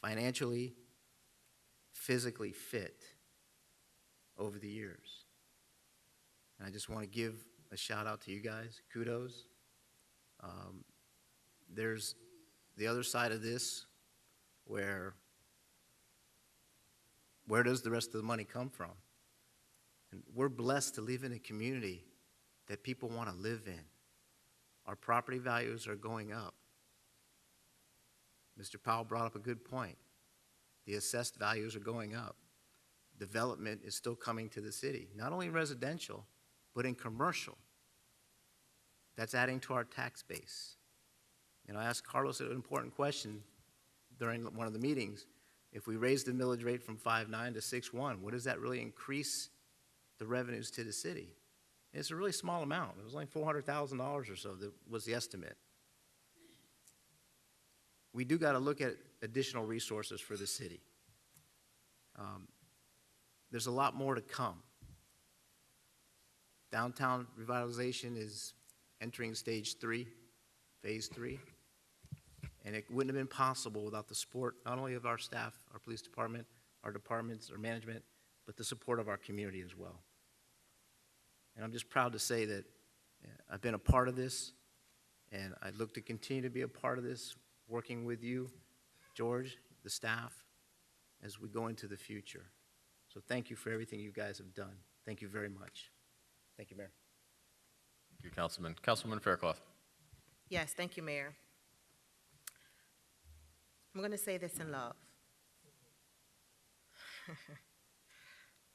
financially, physically fit over the years. And I just want to give a shout out to you guys. Kudos. There's the other side of this, where does the rest of the money come from? And we're blessed to live in a community that people want to live in. Our property values are going up. Mr. Powell brought up a good point. The assessed values are going up. Development is still coming to the city, not only residential, but in commercial. That's adding to our tax base. And I asked Carlos an important question during one of the meetings. If we raise the millage rate from 5.9 to 6.1, what does that really increase the revenues to the city? And it's a really small amount. It was only $400,000 or so that was the estimate. We do got to look at additional resources for the city. There's a lot more to come. Downtown revitalization is entering stage 3, phase 3. And it wouldn't have been possible without the support, not only of our staff, our police department, our departments, our management, but the support of our community as well. And I'm just proud to say that I've been a part of this, and I look to continue to be a part of this, working with you, George, the staff, as we go into the future. So thank you for everything you guys have done. Thank you very much. Thank you, Mayor. Thank you, Councilman. Councilwoman Fairclough. Yes, thank you, Mayor. I'm going to say this in love.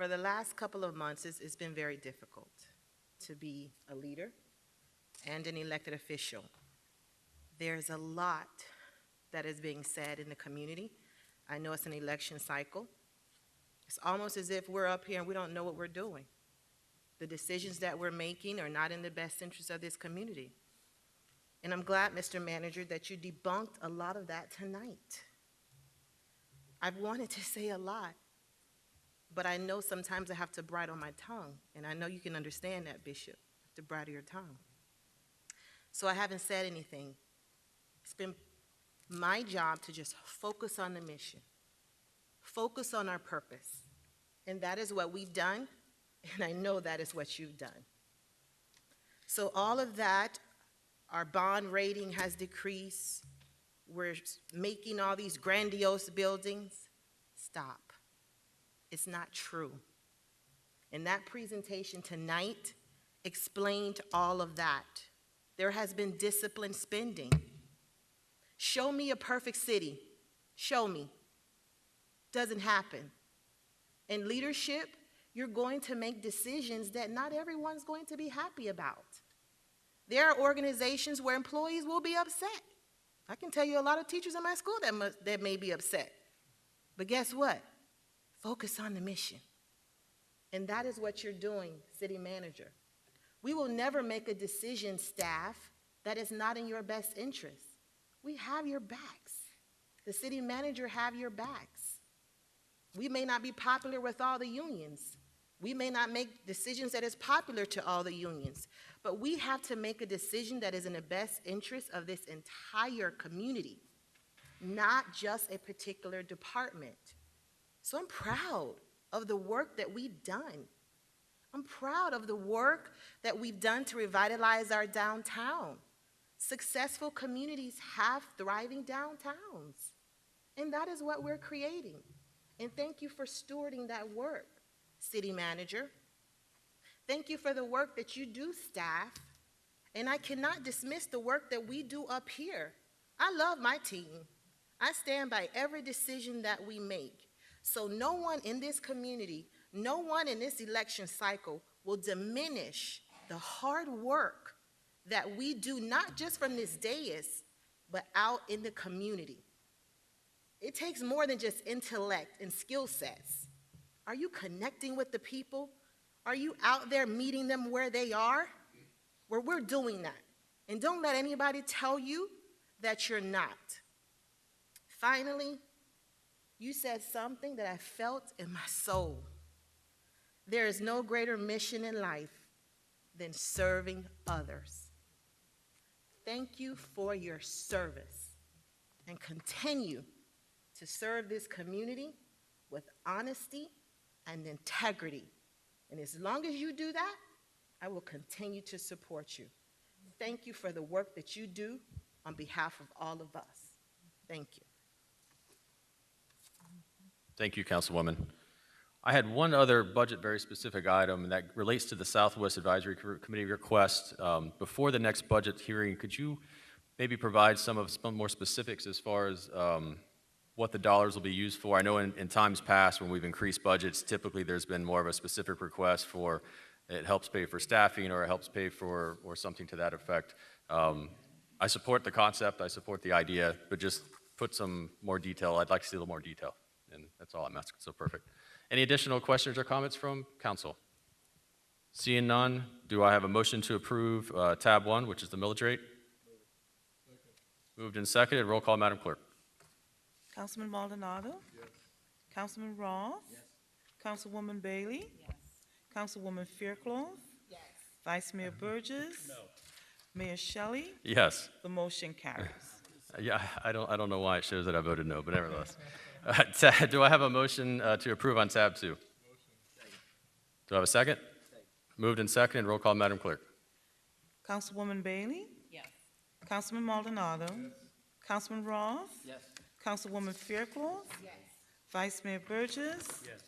For the last couple of months, it's been very difficult to be a leader and an elected official. There's a lot that is being said in the community. I know it's an election cycle. It's almost as if we're up here and we don't know what we're doing. The decisions that we're making are not in the best interest of this community. And I'm glad, Mr. Manager, that you debunked a lot of that tonight. I've wanted to say a lot, but I know sometimes I have to bridle my tongue, and I know you can understand that, Bishop, to bridle your tongue. So I haven't said anything. It's been my job to just focus on the mission, focus on our purpose, and that is what we've done, and I know that is what you've done. So all of that, our bond rating has decreased. We're making all these grandiose buildings. Stop. It's not true. And that presentation tonight explained all of that. There has been disciplined spending. Show me a perfect city. Show me. Doesn't happen. In leadership, you're going to make decisions that not everyone's going to be happy about. There are organizations where employees will be upset. I can tell you a lot of teachers in my school that may be upset. But guess what? Focus on the mission. And that is what you're doing, City Manager. We will never make a decision, staff, that is not in your best interest. We have your backs. The City Manager have your backs. We may not be popular with all the unions. We may not make decisions that is popular to all the unions, but we have to make a decision that is in the best interest of this entire community, not just a particular department. So I'm proud of the work that we've done. I'm proud of the work that we've done to revitalize our downtown. Successful communities have thriving downtowns, and that is what we're creating. And thank you for stewarding that work, City Manager. Thank you for the work that you do, staff. And I cannot dismiss the work that we do up here. I love my team. I stand by every decision that we make. So no one in this community, no one in this election cycle will diminish the hard work that we do, not just from this dais, but out in the community. It takes more than just intellect and skill sets. Are you connecting with the people? Are you out there meeting them where they are? Well, we're doing that. And don't let anybody tell you that you're not. Finally, you said something that I felt in my soul. There is no greater mission in life than serving others. Thank you for your service, and continue to serve this community with honesty and integrity. And as long as you do that, I will continue to support you. Thank you for the work that you do on behalf of all of us. Thank you. Thank you, Councilwoman. I had one other budget very specific item that relates to the Southwest Advisory Committee request. Before the next budget hearing, could you maybe provide some more specifics as far as what the dollars will be used for? I know in times past when we've increased budgets, typically there's been more of a specific request for it helps pay for staffing or it helps pay for or something to that effect. I support the concept, I support the idea, but just put some more detail. I'd like to see a little more detail, and that's all I'm asking, so perfect. Any additional questions or comments from council? Seeing none, do I have a motion to approve tab 1, which is the millage rate? Moved and seconded. Roll call, Madam Clerk. Councilman Maldonado? Yes. Councilman Ross? Yes. Councilwoman Bailey? Yes. Councilwoman Faircloth? Yes. Vice Mayor Burgess? No. Mayor Shelley? Yes. The motion carries. Yeah, I don't know why it shows that I voted no, but nevertheless. Do I have a motion to approve on tab 2? Motion. Do I have a second? Second. Moved and seconded. Roll call, Madam Clerk. Councilwoman Bailey? Yes. Councilman Maldonado? Yes. Councilman Ross? Yes. Councilwoman Faircloth? Yes. Vice Mayor Burgess? Yes.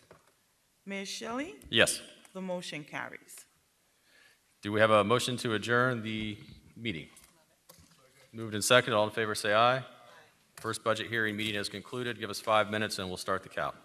Mayor Shelley? Yes. The motion carries. Do we have a motion to adjourn the meeting? Moved and seconded. All in favor say aye. First budget hearing meeting is concluded. Give us 5 minutes and we'll start the count.